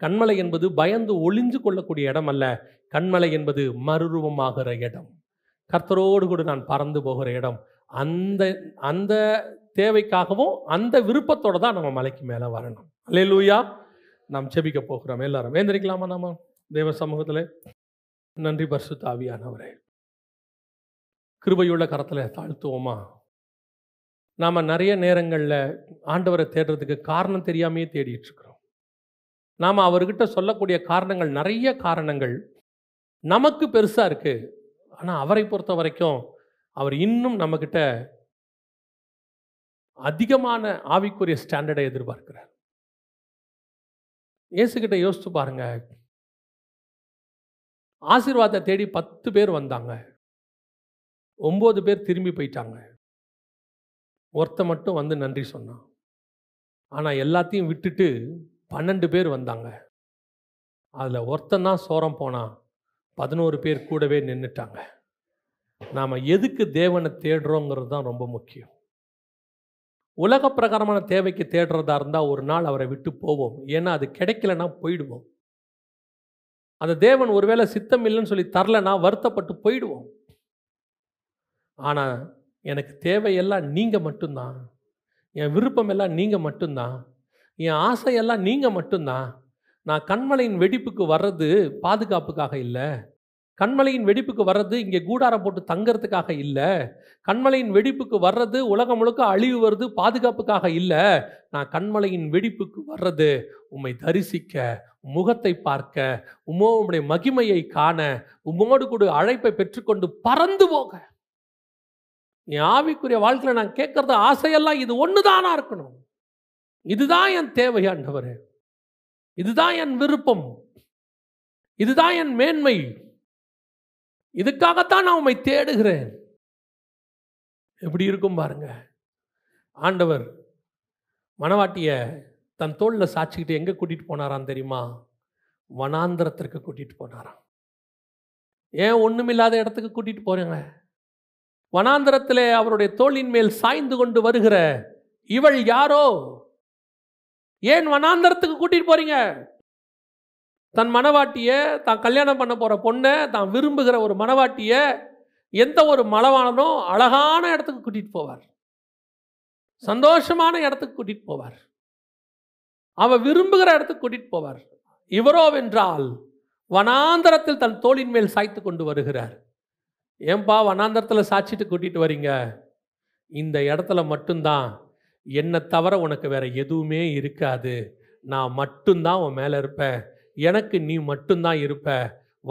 கண்மலை என்பது பயந்து ஒளிஞ்சு கொள்ளக்கூடிய இடம் அல்ல. கண்மலை என்பது மறுரூபமாகிற இடம், கர்த்தரோடு கூட நான் பறந்து போகிற இடம். அந்த அந்த தேவைக்காகவும் அந்த விருப்பத்தோடு தான் நம்ம மலைக்கு மேலே வரணும். அல்லேலூயா. நாம் ஜெபிக்க போகிறோம். எல்லாரும் ஏந்திரிக்கலாமா? நாம தேவ சமூகத்தில். நன்றி பரிசுத்த ஆவியானவரே, கிருபையுள்ள கரத்தில் தாழ்த்துவோமா? நாம் நிறைய நேரங்களில் ஆண்டவரை தேடுறதுக்கு காரணம் தெரியாமையே தேடிட்டு இருக்கிறோம். நாம் அவர்கிட்ட சொல்லக்கூடிய காரணங்கள், நிறைய காரணங்கள் நமக்கு பெருசாக இருக்குது. ஆனால் அவரை பொறுத்த வரைக்கும் அவர் இன்னும் நம்மக்கிட்ட அதிகமான ஆவிக்குரிய ஸ்டாண்டர்டை எதிர்பார்க்கிறார். இயேசுகிட்ட யோசிச்சு பாருங்க. ஆசீர்வாதத்தை தேடி 10 பேர் வந்தாங்க, 9 பேர் திரும்பி போயிட்டாங்க. ஒருத்த மட்டும் வந்து நன்றி சொன்னான். ஆனால் எல்லாத்தையும் விட்டுட்டு 12 பேர் வந்தாங்க. அதில் ஒருத்தன் தான் சோரம் போனான், 11 பேர் கூடவே நின்றுட்டாங்க. நாம் எதுக்கு தேவனை தேடுறோங்கிறது தான் ரொம்ப முக்கியம். உலக பிரகாரமான தேவைக்கு தேடுறதா இருந்தால் ஒரு நாள் அவரை விட்டு போவோம். ஏன்னா அது கிடைக்கலன்னா போயிடுவோம். அந்த தேவன் ஒருவேளை சித்தம் இல்லைன்னு சொல்லி தரலன்னா வருத்தப்பட்டு போயிடுவோம். ஆனால் எனக்கு தேவையெல்லாம் நீங்கள் மட்டும்தான், என் விருப்பம் எல்லாம் நீங்கள் மட்டும்தான், என் ஆசையெல்லாம் நீங்கள் மட்டும்தான். நான் கண்மலையின் வெடிப்புக்கு வர்றது பாதுகாப்புக்காக இல்லை, கண்மலையின் வெடிப்புக்கு வர்றது இங்கே கூடாரம் போட்டு தங்கிறதுக்காக இல்லை, கண்மலையின் வெடிப்புக்கு வர்றது உலகம் முழுக்க அழிவு வருது பாதுகாப்புக்காக இல்லை. நான் கண்மலையின் வெடிப்புக்கு வர்றது உம்மை தரிசிக்க, முகத்தை பார்க்க, உம்முடைய மகிமையை காண, உம்மோடு கூட அழைப்பை பெற்றுக்கொண்டு பறந்து போக. என் ஆவிக்குரிய வாழ்க்கையில் நான் கேட்கறது ஆசையெல்லாம் இது ஒன்று தானா இருக்கணும். இதுதான் என் தேவை ஆண்டவரே, இதுதான் என் விருப்பம், இதுதான் என் மேன்மை, இதுக்காகத்தான் நான் உம்மை தேடுகிறேன். எப்படி இருக்கும் பாருங்க. ஆண்டவர் மணவாட்டிய தன் தோளில் சாட்சிக்கிட்டு எங்கே கூட்டிகிட்டு போனாராம் தெரியுமா? வனாந்திரத்திற்கு கூட்டிகிட்டு போனாராம். ஏன் ஒன்றுமில்லாத இடத்துக்கு கூட்டிகிட்டு போறேங்க? வனாந்திரத்தில் அவருடைய தோளின் மேல் சாய்ந்து கொண்டு வருகிற இவள் யாரோ? ஏன் வனாந்திரத்துக்கு கூட்டிகிட்டு போறீங்க? தன் மணவாட்டிய, தான் கல்யாணம் பண்ண போகிற பொண்ணை, தான் விரும்புகிற ஒரு மணவாட்டிய எந்த ஒரு மலவானனோ அழகான இடத்துக்கு கூட்டிகிட்டு போவார், சந்தோஷமான இடத்துக்கு கூட்டிகிட்டு போவார், அவ விரும்புகிற இடத்துக்கு கூட்டிகிட்டு போவார். இவரோ வென்றால் வனாந்தரத்தில் தன் தோளின் மேல் சாய்த்து கொண்டு வருகிறார். ஏன்பா வனாந்தரத்தில் சாட்சிட்டு கூட்டிகிட்டு வரீங்க? இந்த இடத்துல மட்டும்தான் என்னை தவிர உனக்கு வேற எதுவுமே இருக்காது. நான் மட்டும்தான் உன் மேலே இருப்பேன். எனக்கு நீ மட்டும்தான் இருப்ப.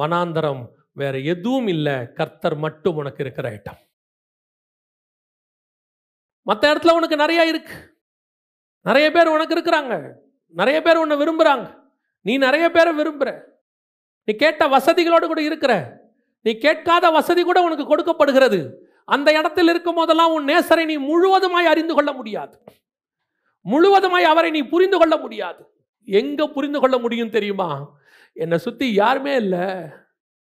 வனாந்தரம் வேற எதுவும் இல்லை. கர்த்தர் மட்டும் உனக்கு இருக்கிற இடம். மற்ற இடத்துல உனக்கு நிறைய இருக்கு. நிறைய பேர் உனக்கு இருக்கிறாங்க. நிறைய பேர் உன்னை விரும்புகிறாங்க. நீ நிறைய பேரை விரும்புகிற. நீ கேட்ட வசதிகளோடு கூட இருக்கிற. நீ கேட்காத வசதி கூட உனக்கு கொடுக்கப்படுகிறது. அந்த இடத்தில் இருக்கும் போதெல்லாம் உன் நேசரை நீ முழுவதுமாய் அறிந்து கொள்ள முடியாது. முழுவதுமாய் அவரை நீ புரிந்து கொள்ள முடியாது. எங்க புரிந்து கொள்ள முடியும் தெரியுமா? என்னை சுற்றி யாருமே இல்லை,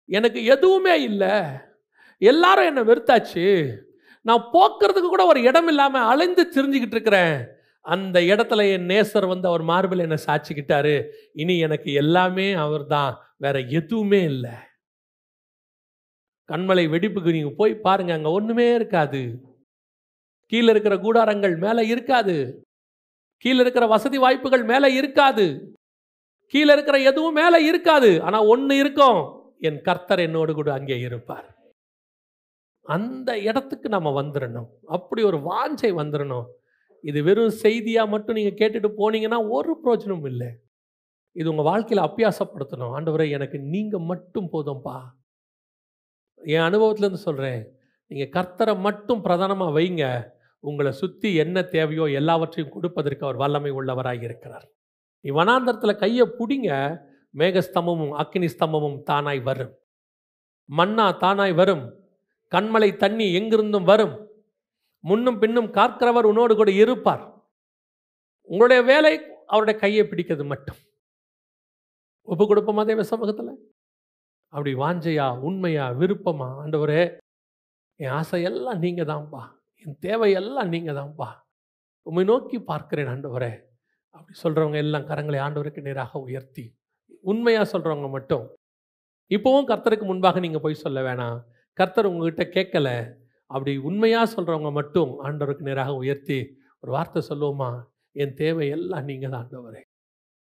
எனக்கு எதுவுமே இல்லை, எல்லாரும் என்னை வெறுத்தாச்சு, நான் போக்குறதுக்கு கூட ஒரு இடம் இல்லாமல் அலைந்து திரிஞ்சுக்கிட்டு இருக்கிறேன். அந்த இடத்துல என் நேசர் வந்து அவர் மார்பில் என்னை சாட்சிக்கிட்டாரு. இனி எனக்கு எல்லாமே அவர் தான், வேற எதுவுமே இல்லை. கண்மலை வெடிப்புக்கு நீங்க போய் பாருங்க, அங்க ஒண்ணுமே இருக்காது. கீழே இருக்கிற கூடாரங்கள் மேலே இருக்காது. கீழே இருக்கிற வசதி வாய்ப்புகள் மேலே இருக்காது. கீழே இருக்கிற எதுவும் மேலே இருக்காது. ஆனா ஒன்று இருக்கும், என் கர்த்தர் என்னோடு கூட அங்கே இருப்பார். அந்த இடத்துக்கு நம்ம வந்துடணும். அப்படி ஒரு வாஞ்சை வந்துடணும். இது வெறும் செய்தியா மட்டும் நீங்க கேட்டுட்டு போனீங்கன்னா ஒரு பிரயோஜனமும் இல்லை. இது உங்க வாழ்க்கையில அபியாசப்படுத்தணும். ஆண்டவரே, எனக்கு நீங்க மட்டும் போதும்பா. என் அனுபவத்திலேருந்து சொல்றேன், நீங்க கர்த்தரை மட்டும் பிரதானமா வைங்க. உங்களை சுத்தி என்ன தேவையோ எல்லாவற்றையும் கொடுப்பதற்கு அவர் வல்லமை உள்ளவராக இருக்கிறார். நீ வனாந்தரத்தில் கையை பிடிங்க, மேகஸ்தம்பமும் அக்கினி ஸ்தம்பமும் தானாய் வரும். மன்னா தானாய் வரும். கண்மலை தண்ணி எங்கிருந்தும் வரும். முன்னும் பின்னும் காக்கிறவர் உன்னோடு கூட இருப்பார். உங்களுடைய வேலை அவருடைய கையை பிடிக்கிறது மட்டும். ஒப்பு கொடுப்போமா தேவ சமூகத்தில்? அப்படி வாஞ்சையா, உண்மையா, விருப்பமா, ஆண்டவரே என் ஆசையெல்லாம் நீங்க தான்ப்பா, என் தேவையெல்லாம் நீங்க தான்ப்பா, உம்மை நோக்கி பார்க்கிறேன் ஆண்டவரே. அப்படி சொல்றவங்க எல்லாம் கரங்களை ஆண்டவருக்கு நேராக உயர்த்தி, உண்மையா சொல்றவங்க மட்டும் இப்போவும் கர்த்தருக்கு முன்பாக நீங்க போய் சொல்ல வேணாம். கர்த்தர் உங்ககிட்ட கேட்கல. அப்படி உண்மையா சொல்றவங்க மட்டும் ஆண்டவருக்கு நேராக உயர்த்தி ஒரு வார்த்தை சொல்லுவோமா? என் தேவையெல்லாம் நீங்க தான் ஆண்டவரே,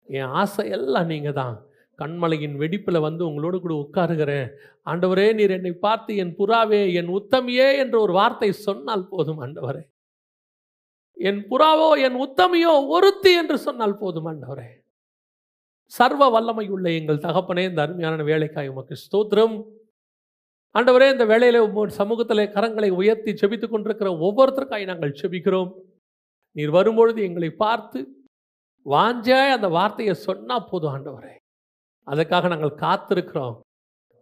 என் ஆசையெல்லாம் நீங்க தான். கண்மலையின் வெடிப்பில் வந்து உங்களோடு கூட உட்காருகிறேன் ஆண்டவரே. நீர் என்னை பார்த்து என் புறாவே, என் உத்தமியே என்ற ஒரு வார்த்தை சொன்னால் போதும் ஆண்டவரே. என் புறாவோ என் உத்தமியோ ஒருத்தி என்று சொன்னால் போதும் ஆண்டவரே. சர்வ வல்லமை உள்ள எங்கள் தகப்பனே, இந்த அருமையான வேலைக்காய் உமக்கு ஸ்தோத்திரம் ஆண்டவரே. இந்த வேளையில சமூகத்தில் கரங்களை உயர்த்தி செபித்துக் கொண்டிருக்கிற ஒவ்வொருத்தருக்காய் நாங்கள் செபிக்கிறோம். நீர் வரும்பொழுது எங்களை பார்த்து வாஞ்சாய் அந்த வார்த்தையை சொன்னா போதும் ஆண்டவரே. அதுக்காக நாங்கள் காத்திருக்கிறோம்.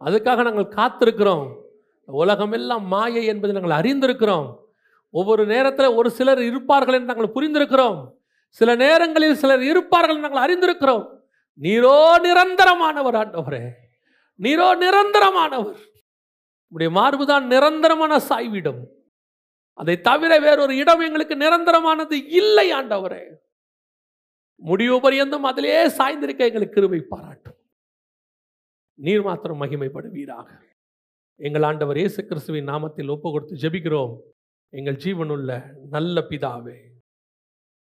அதுக்காக நாங்கள் காத்திருக்கிறோம். உலகமெல்லாம் மாயை என்பதை நாங்கள் அறிந்திருக்கிறோம். ஒவ்வொரு நேரத்தில் ஒரு சிலர் இருப்பார்கள் என்று நாங்கள் புரிந்திருக்கிறோம். சில நேரங்களில் சிலர் இருப்பார்கள் என்று நாங்கள் அறிந்திருக்கிறோம். நீரோ நிரந்தரமானவர் ஆண்டவரே, நீரோ நிரந்தரமானவர். உடைய மார்புதான் நிரந்தரமான சாய்விடம். அதை தவிர வேறொரு இடம் எங்களுக்கு நிரந்தரமானது இல்லை ஆண்டவரே. முடிவு பரியந்தம் அதிலே சாய்ந்திருக்க எங்களுக்கு கிருபை பாராட்டும். நீர் மாத்திரம் மகிமைப்படுவீராக. எங்கள் ஆண்டவர் இயேசு கிறிஸ்துவின் நாமத்தில் ஒப்பு கொடுத்து ஜெபிக்கிறோம் எங்கள் ஜீவனுள்ள நல்ல பிதாவே.